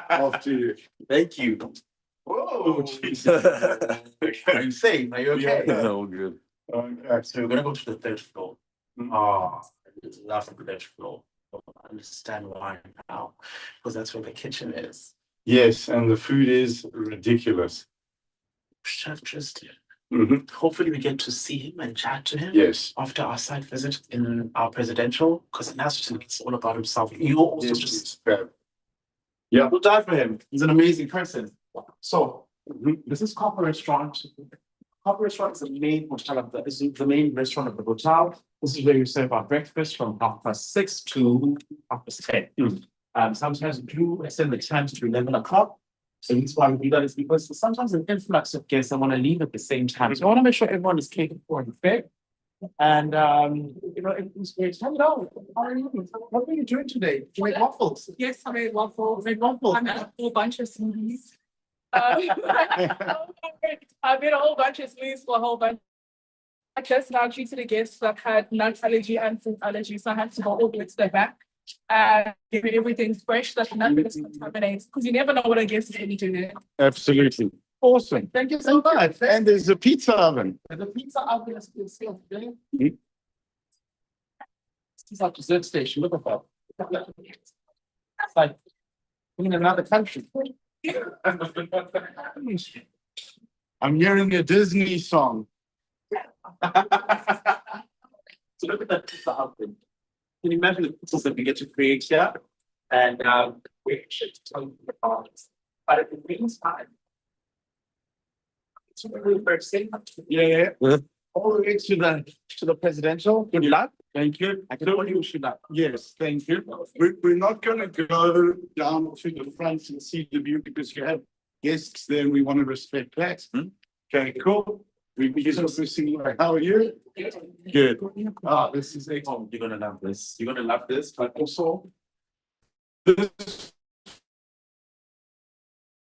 Off to you. Thank you. Whoa, Are you safe? Are you okay? Yeah. All good. Okay. So we're gonna go to the third floor. Oh, I love the third floor. I understand why now, because that's where the kitchen is. Yes, and the food is ridiculous. Chef Tristan. Mhm. Hopefully we get to see him and chat to him. Yes. After our site visit in our presidential, because now it's all about himself. You also Yes, just it's fab. Yeah. we'll die for him. He's an amazing person. So Mhm. this is Copper Restaurant. Copper Restaurant is the main hotel of the is the main restaurant of the hotel. This is where we serve our breakfast from 6:30 to 10:30. Sometimes we do extend the times to 11 o'clock. So the reason why we do that is because sometimes an influx of guests that want to leave at the same time. So I want to make sure everyone is catered for and fed. And it's great. Tell me out. How are you? What were you doing today? Did you make waffles? Yes, I made waffles. Made waffles. I made a whole bunch of smoothies. I made a whole bunch of smoothies for a whole bunch. I just now treated the guests that had nut allergy and food allergy, so I had to go all the way to the back and give it everything fresh that nothing is contaminated, because you never know what a guest is going to do. Absolutely. Awesome. Thank you so much. And there's a pizza oven. And the pizza oven is still today. Mhm. This is our dessert station. Look at that. It's like in another country. I'm hearing a Disney song. So look at that pizza oven. Can you imagine the pizzas that we get to create here? And we should tell you the products. But at the meantime, it's really very safe. Yeah. All the way to the presidential. Good luck. Thank you. I can only wish you luck. Yes, thank you. We're not going to go down to the front and see the view because you have guests there and we want to respect that. Okay, cool. We just see how are you? Good. Ah, this is excellent. Oh, you're gonna love this. You're gonna love this, but also This-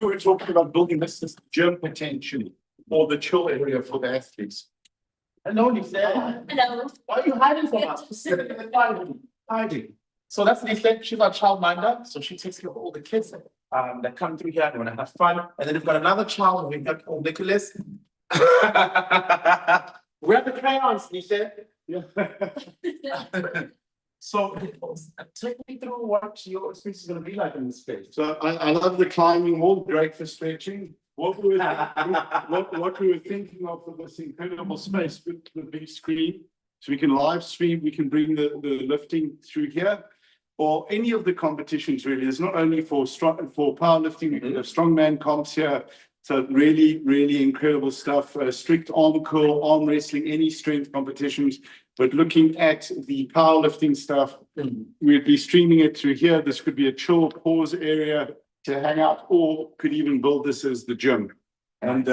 We're talking about building this gym potentially or the chill area for the athletes. hello, Lisa. Hello. Why are you hiding from us? Hiding. So that's Lisa. She's our childminder. So she takes care of all the kids that come through here. They want to have fun. And then we've got another child we've got called Nicholas. Where are the crayons, Lisa? So take me through what your experience is going to be like in this space. So I love the climbing wall, great for stretching. What we were thinking of for this incredible space with the big screen, so we can live stream, we can bring the lifting through here, or any of the competitions really. It's not only for powerlifting, we can have strongman comps here. So really incredible stuff. Strict arm curl, arm wrestling, any strength competitions. But looking at the powerlifting stuff, we'd be streaming it through here. This could be a chill pause area to hang out, or could even build this as the gym and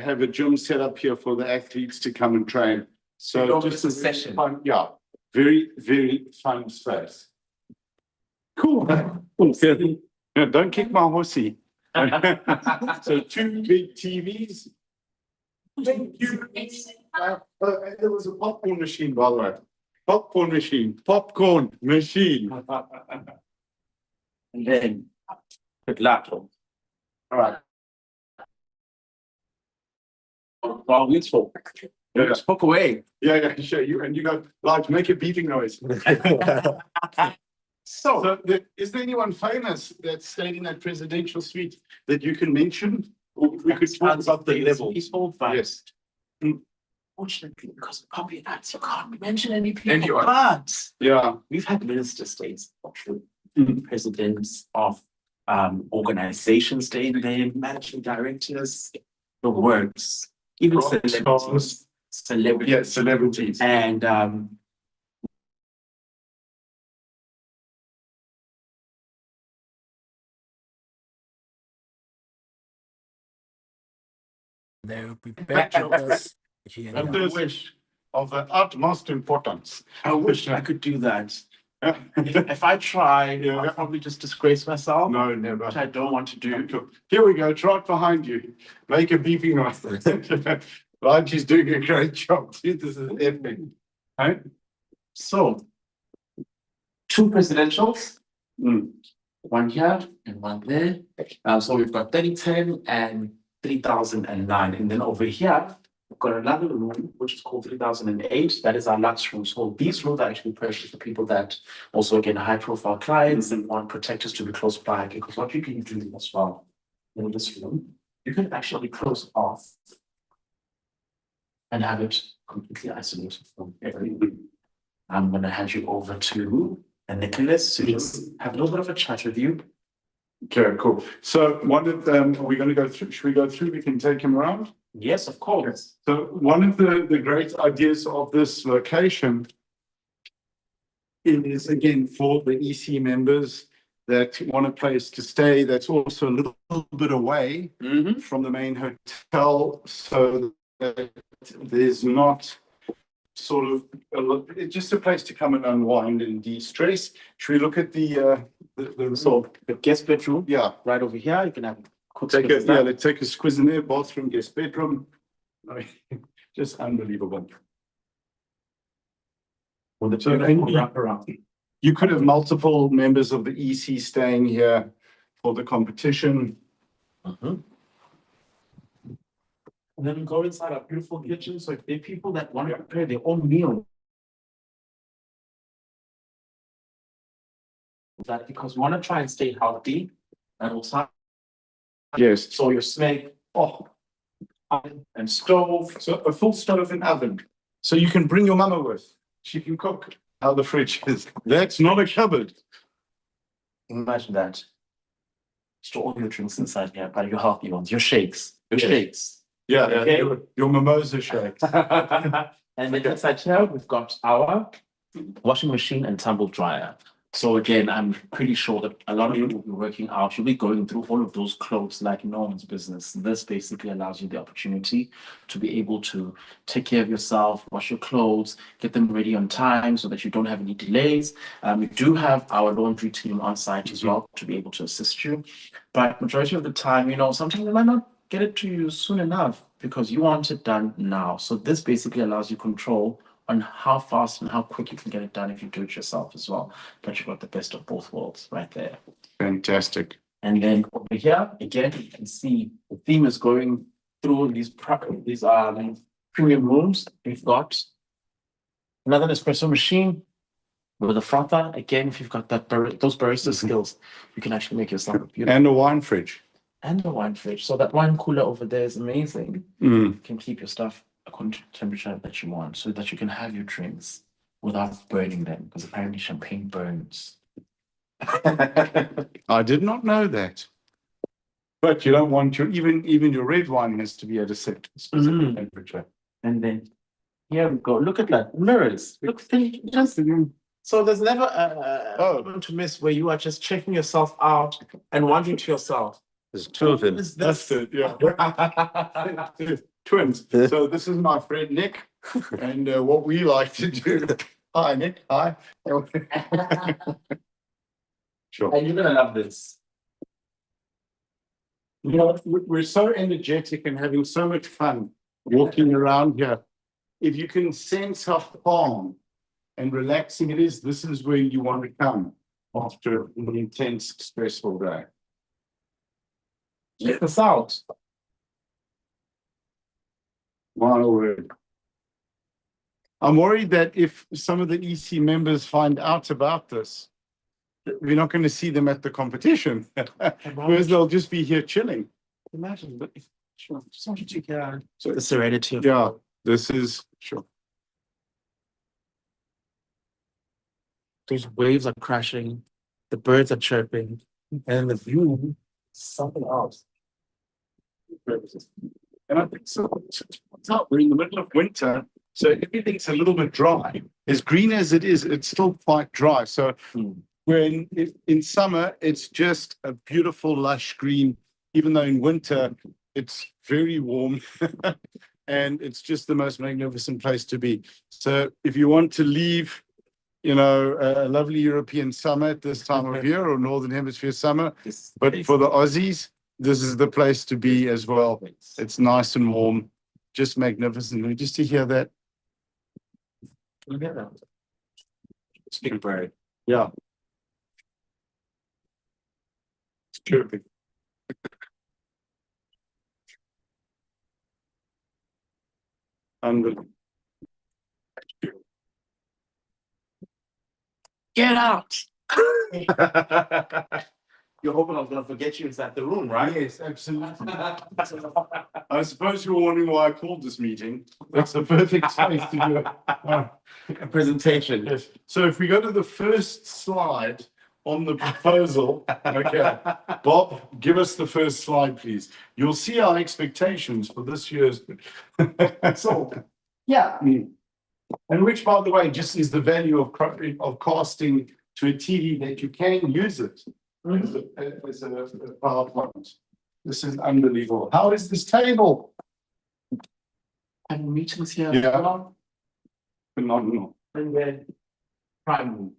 have a gym set up here for the athletes to come and train. So just a session. Fun, yeah, very fun space. Cool. Yeah, don't kick my horsey. So 2 big TVs. Thank you. There was a popcorn machine, by the way. Popcorn machine. And then good luck. All right. While we talk, just poke away. Yeah, sure. You go, like, make a beeping noise. So is there anyone famous that stayed in that presidential suite that you can mention? Or we could talk about the level. Peaceful Yes. Fortunately, because of copyrights, you can't mention any people. Anyone. But Yeah. we've had minister states, Mhm. presidents of organizations staying there, managing directors, the works, even Rock celebrities. Yeah, celebrities. And They will be back with us here. And now. this is of the utmost importance. I wish I could do that. Yeah. If I try, Yeah. I'll probably just disgrace myself, No, never. which I don't want to do. Here we go, it's right behind you. Make a beeping noise. Raji's doing a great job. This is epic. Right? So, two presidentials, Mm. one here and one there. So we've got 3010 and 3009. And then over here, we've got another room, which is called 3008. That is our lux room. So these rooms are actually precious for people that also, again, high profile clients and want protectors to be close by. Because what you can do as well in this room, you can actually close off and have it completely isolated from everything. I'm going to hand you over to Nicholas to just have a little bit of a chat with you. Okay, cool. So one of them, are we going to go through? Should we go through? We can take him around. Yes, of course. So one of the great ideas of this location is, again, for the EC members that want a place to stay that's also a little bit away from the main hotel, so that there's not sort of it's just a place to come and unwind and de-stress. Should we look at the So the guest bedroom, yeah, right over here, you can have a quick take squiz a, there. yeah, let's take a squiz in there. Bathroom, guest bedroom. I mean, just unbelievable. With the So, beautiful and wraparound. you could have multiple members of the EC staying here for the competition. Mhm. And then we go inside our beautiful kitchen. So if there are people that want to prepare their own meal, that because we want to try and stay healthy at all times. Yes. So your snake, and stove. So a full stove and oven. So you can bring your mama with. She can cook. How the fridge is. That's not a cupboard. Imagine that. Store all your drinks inside here, but your healthy ones, your shakes, your Yes. shakes. Yeah, Okay. your mimosa shakes. And then inside here, we've got our washing machine and tumble dryer. So again, I'm pretty sure that a lot of you will be working out. You'll be going through all of those clothes like no one's business. This basically allows you the opportunity to be able to take care of yourself, wash your clothes, get them ready on time so that you don't have any delays. We do have our laundry team on site as well to be able to assist you. But majority of the time, sometimes we might not get it to you soon enough because you want it done now. So this basically allows you control on how fast and how quick you can get it done if you do it yourself as well. But you've got the best of both worlds right there. Fantastic. And then over here, again, you can see the theme is going through these premium rooms. We've got another espresso machine with a frother. Again, if you've got those barista skills, you can actually make yourself a beautiful. And a wine fridge. And a wine fridge. So that wine cooler over there is amazing. Mm. You can keep your stuff according to the temperature that you want so that you can have your drinks without burning them, because apparently champagne burns. I did not know that. But you don't want even your red wine has to be at a certain specific temperature. And then here we go. Look at that. Mirrors. Look, so there's never a moment to miss where you are just checking yourself out and wondering to yourself. There's two of them. That's it, yeah. Twins. So this is my friend Nick, and what we like to do. Hi, Nick. Hi. Sure. And you're gonna love this. We're so energetic and having so much fun walking around here. If you can sense how calm and relaxing it is, this is where you want to come after an intense, stressful day. Check this out. My word. I'm worried that if some of the EC members find out about this, we're not going to see them at the competition, because they'll just be here chilling. Imagine, but if just wanted to get the serenity of Yeah, this is sure. those waves are crashing, the birds are chirping, and the view is something else. And I think so. It's out. We're in the middle of winter, so everything's a little bit dry. As green as it is, it's still quite dry. So when in summer, it's just a beautiful lush green, even though in winter it's very warm and it's just the most magnificent place to be. So if you want to leave, a lovely European summer at this time of year, or Northern Hemisphere summer, but for the Aussies, this is the place to be as well. It's nice and warm, just magnificently. Just to hear that. Look at that. It's big bird. Yeah. It's terrific. Unbelievable. Get out. You're hoping I was gonna forget you inside the room, right? Yes, absolutely. I suppose you're wondering why I called this meeting. That's the perfect space to do it. A presentation. Yes. So if we go to the first slide on the proposal, okay. Bob, give us the first slide, please. You'll see our expectations for this year's. So, yeah. And which, by the way, just is the value of casting to a TV that you can use it as a PowerPoint. This is unbelievable. How is this table? And meetings here. Yeah. Phenomenal. And then prime room.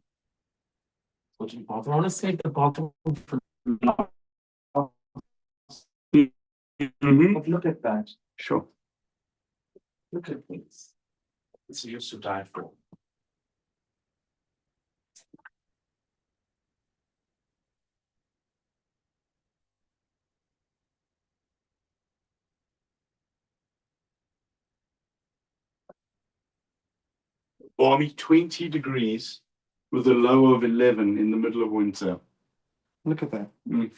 What do you want? I want to save the bottom for. Mhm. But look at that. Sure. Look at this. It's used to die for. Balmy 20 degrees with a low of 11 in the middle of winter. Look at that. Mm.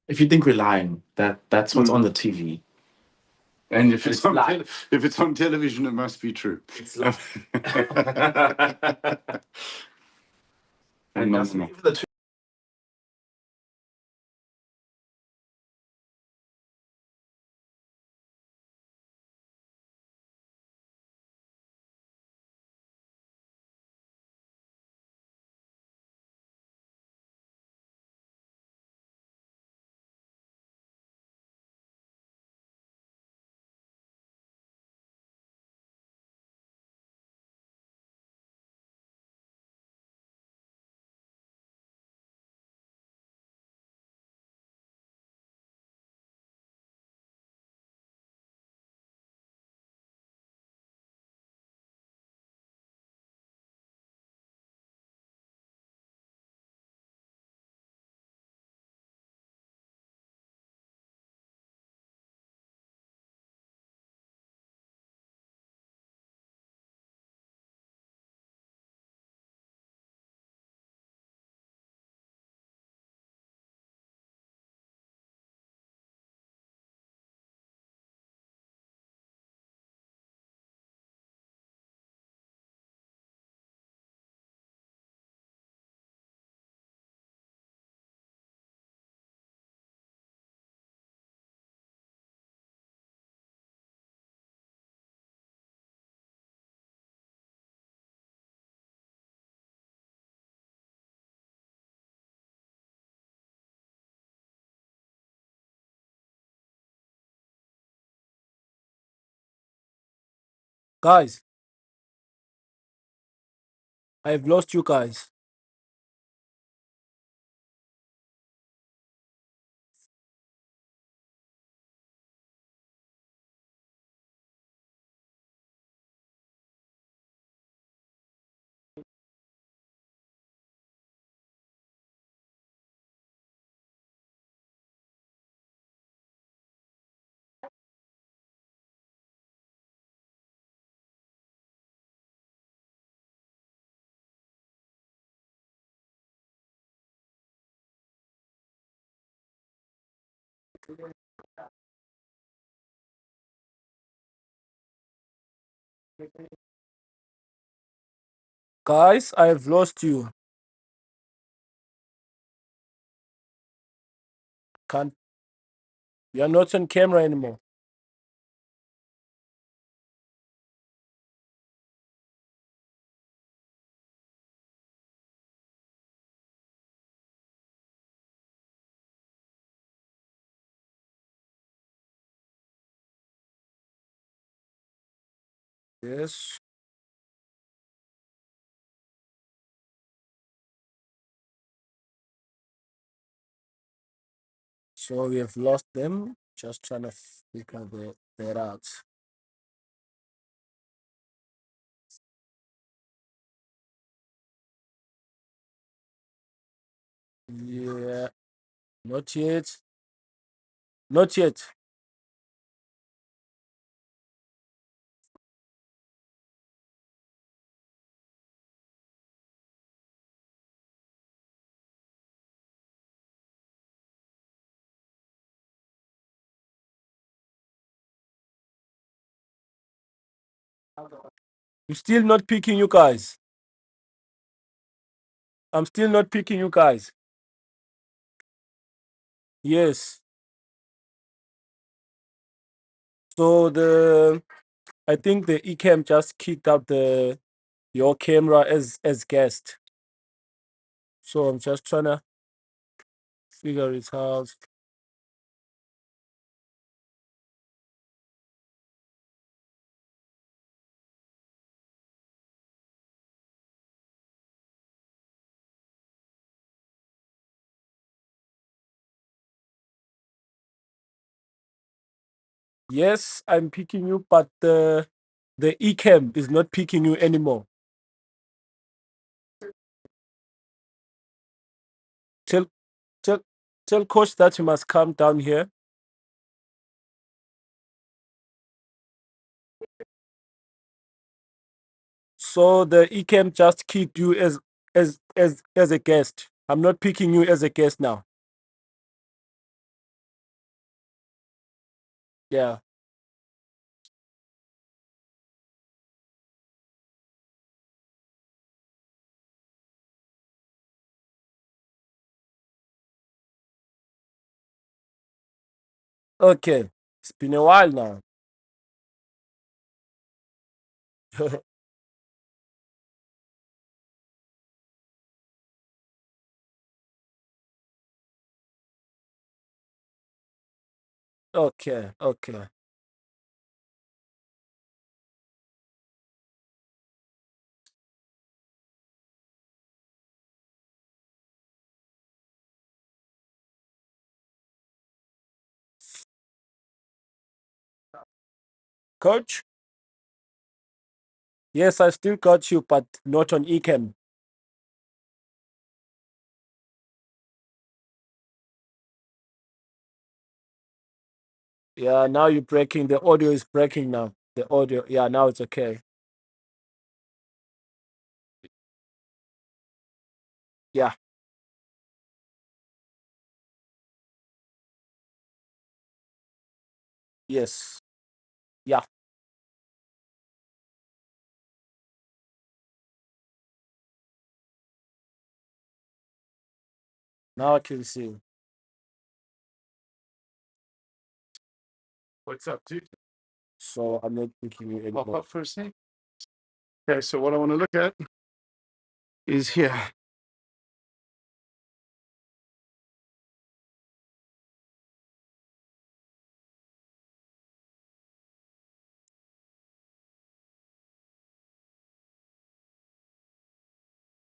If you think we're lying, that's what's on the TV. And if it's, It's on live. if it's on television, it must be true. It's like. And that's Phenomenal. even the two. Guys, I've lost you guys. Guys, I've lost you. Can't. You're not on camera anymore. Yes. So we have lost them. Just trying to figure that out. Yeah, not yet. Not yet. I'm still not picking you guys. I'm still not picking you guys. Yes. So I think the eCam just kicked out your camera as guest. So I'm just trying to figure it out. Yes, I'm picking you, but the eCam is not picking you anymore. Tell tell tell coach that he must come down here. So the eCam just kicked you as a guest. I'm not picking you as a guest now. Yeah. Okay. It's been a while now. Okay, okay. Coach? Yes, I still got you, but not on eCam. Yeah, now you're breaking. The audio is breaking now. The audio. Yeah, now it's okay. Yeah, yes. Yeah, now I can see. What's up, dude? So I'm not picking you Pop anymore. up for a sec. Okay, so what I want to look at is here.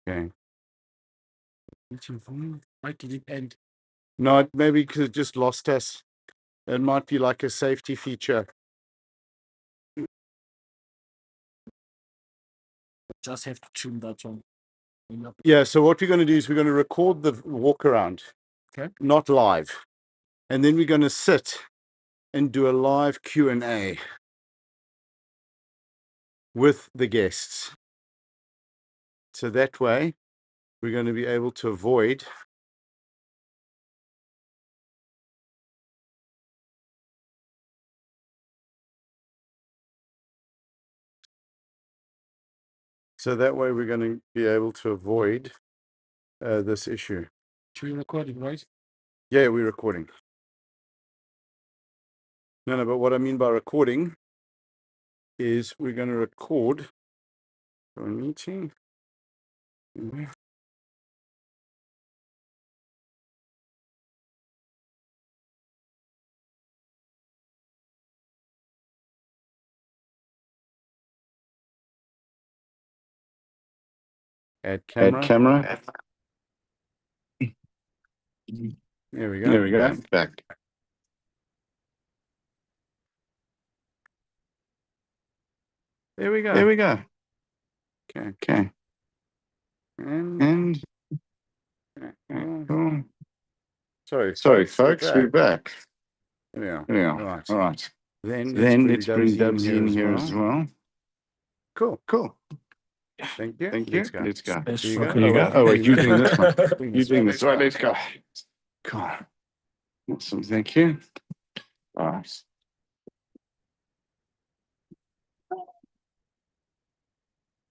Okay. Why did it end? No, maybe because it just lost us. It might be like a safety feature. Just have to tune that one. Yeah, so what we're going to do is we're going to record the walk around. Okay. Not live. And then we're going to sit and do a live Q&A with the guests. So that way we're going to be able to avoid this issue. Should we recording, right? Yeah, we're recording. No, but what I mean by recording is we're going to record a meeting. Add camera. camera. There we go. There we go. Back. There we go. There we go. Okay. Okay. And And cool. cool. Sorry, folks, we're back. Yeah. Yeah, Right. all right. Then Then let's bring Dubsy in here as well. Cool. Cool. Thank you. Thank you. Let's go. Let's go. Let's Here you fucking go. go. Oh, wait, you're doing this one. Doing You're this doing one. this. Right, let's go. Come on. Awesome. Thank you. All right.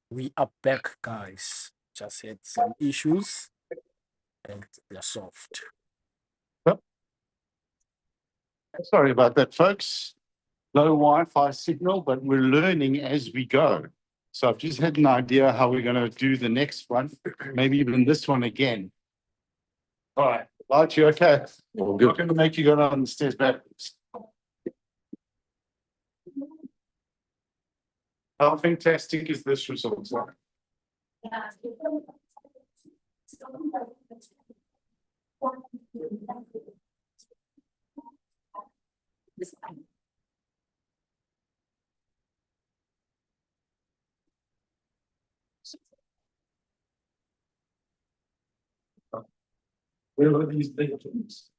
We are back, guys. Just had some issues and they're solved. Sorry about that, folks. Low Wi-Fi signal, but we're learning as we go. So I've just had an idea how we're going to do the next one, maybe even this one again. All right, Archie, okay. All I'm good. not going to make you go down the stairs backwards. How fantastic is this result? Where are these things?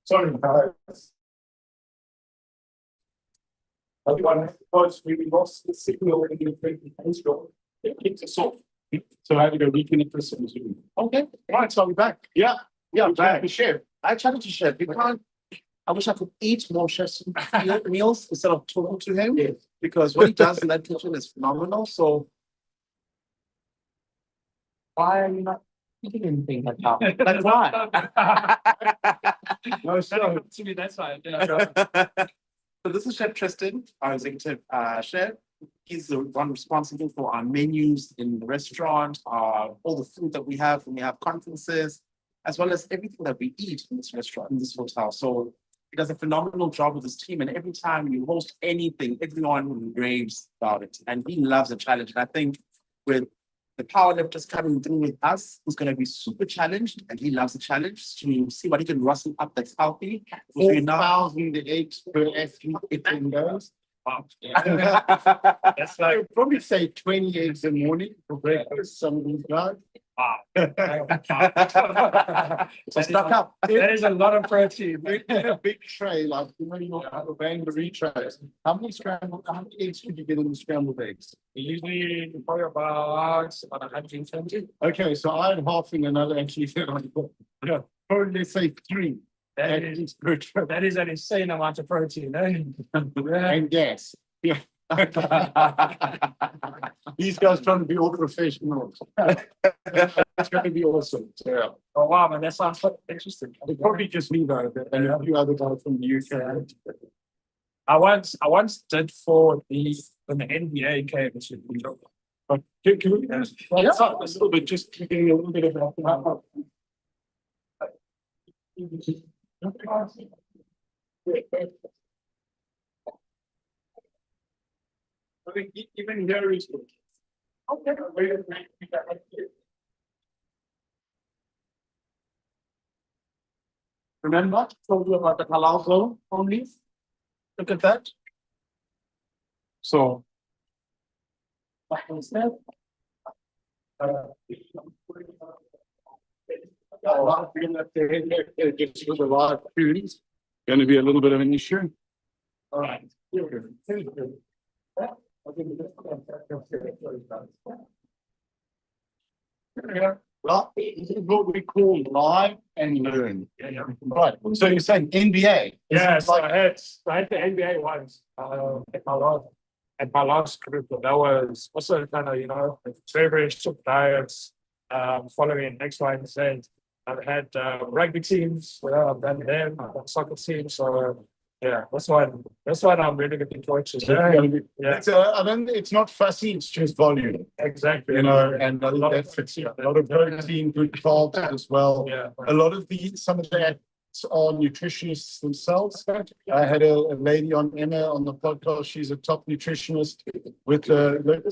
Sorry, guys. Everyone, because we lost the signal in the previous door. It kicked us off. So I had to go reconnect this on Zoom. Okay, right, so we're back. Yeah, yeah, back to share. I challenge the chef. You can't. I wish I could eat more chef's meals instead of talking to him. Yes. Because what he does in that kitchen is phenomenal. So why are you not eating anything like that? Like why? No, sorry. To me, that's fine. Yeah. So this is Chef Tristan, our executive chef. He's the one responsible for our menus in the restaurant, all the food that we have when we have conferences, as well as everything that we eat in this restaurant, in this hotel. So he does a phenomenal job with his team. And every time you host anything, everyone raves about it. And he loves a challenge. And I think with the powerlifters coming through with us, who's going to be super challenged, and he loves the challenge to see what he can rustle up that's healthy. Because we know 4,000 eggs per athlete in those. that's I would probably say 20 eggs a morning for breakfast, some of these guys. So stock up. That is a lot of protein. A big tray, like you have a Banbury tray. How many eggs could you get in the scrambled eggs? Usually probably about 120. Okay, so I had half in another actually. Yeah, probably let's say 3 That is, eggs per tray. that is an insane amount of protein. Eh? And gas. Yeah. These guys trying to be all professionals. It's going to be awesome. Yeah. Oh wow, man, that sounds so interesting. It's probably just me though, and a few other guys from the UK. I once did for when the NBA came. But can we just a little bit, just getting a little bit about I think even here is good. Okay, wait a minute. Remember, I told you about the halal zone only. Look at that. So. What was that? Just with a lot of activities, going to be a little bit of an issue. All right. Well, this is what we call live and learn. Right. So you're saying NBA? Yes, I had the NBA once at my last group. That was also kind of very very strict diets, following X, Y, and Z. I've had rugby teams, I've done them, I've done soccer teams, so yeah, that's why I'm really looking forward to. Yeah, I don't. It's not fussy. It's just volume. exactly. And I think that fits a lot of protein, good carbs as well. Yeah, A lot of some of the athletes are nutritionists themselves. I had a lady on Emma on the podcast. She's a top nutritionist with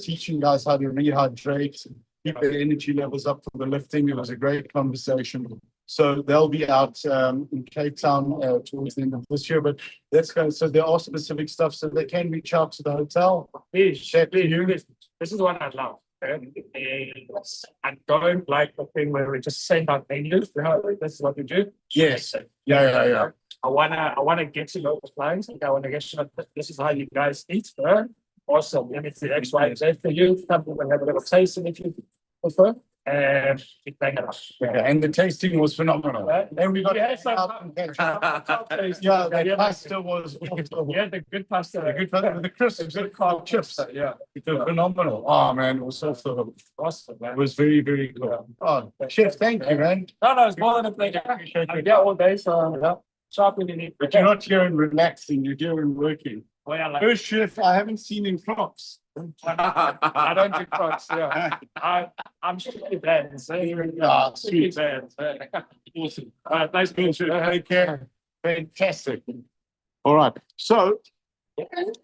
teaching guys how to rehydrate, keep their energy levels up for the lifting. It was a great conversation. So they'll be out in Cape Town towards the end of this year, but that's kind of, so there are specific stuff, so they can reach out to the hotel. please, this is what I love. And I don't like the thing where we just send out menus. You know, this is what we do. Yes. Yeah. I wanna get to know the clients. I wanna get to know this is how you guys eat. Awesome. Let me see X, Y, and Z for you. Come and have a little tasting if you prefer. And we bang it up. And the tasting was phenomenal. And we got Yeah, the pasta was. Yeah, the good pasta. The good pasta with the crisps, good carb chips. Yeah. It was phenomenal. Oh, man, it was so Awesome, man. It was very, very good. Oh, chef, thank you, man. No, it's more than a pleasure. Yeah, all day, so yeah. Sharpen in it. But you're not here and relaxing, you're here and working. Well, like, First chef I haven't seen in Crocs. I don't do crocs, yeah. I'm strictly bands. Ah, sweet. Bands. Awesome. Nice to meet you. Take care. Fantastic. All right, so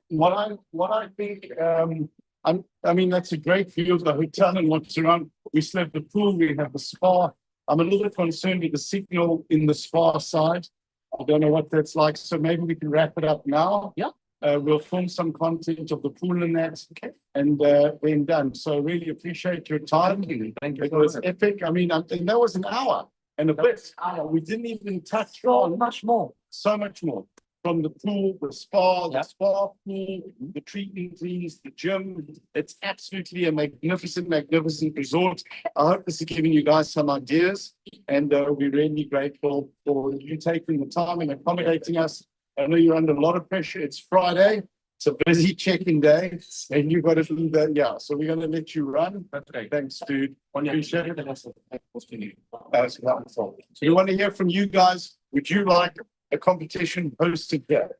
what I think, I mean, that's a great view of the hotel and what's around. We still have the pool, we have the spa. I'm a little bit concerned with the signal in the spa side. I don't know what that's like, so maybe we can wrap it up now. Yeah. We'll film some content of the pool and that, and then done. So really appreciate your time. Thank you. It was epic. I mean, and that was an hour and a bit. We didn't even touch on much more. so much more. From the pool, the spa, Yeah. the spa pool, the treatment greens, the gym. It's absolutely a magnificent resort. I hope this is giving you guys some ideas, and we're really grateful for you taking the time and accommodating us. I know you're under a lot of pressure. It's Friday. It's a busy check-in day, and you've got a little bit, yeah. So we're going to let you run. That's great. Thanks, dude. Appreciate it. That's That's wonderful. So we want to hear from you guys. Would you like a competition hosted here?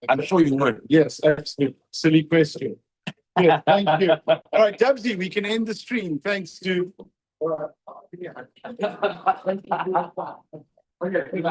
I'm sure you would. Yes, absolutely. Silly question. Yeah, thank you. All right, Dubsy, we can end the stream. Thanks, dude. All right. Okay.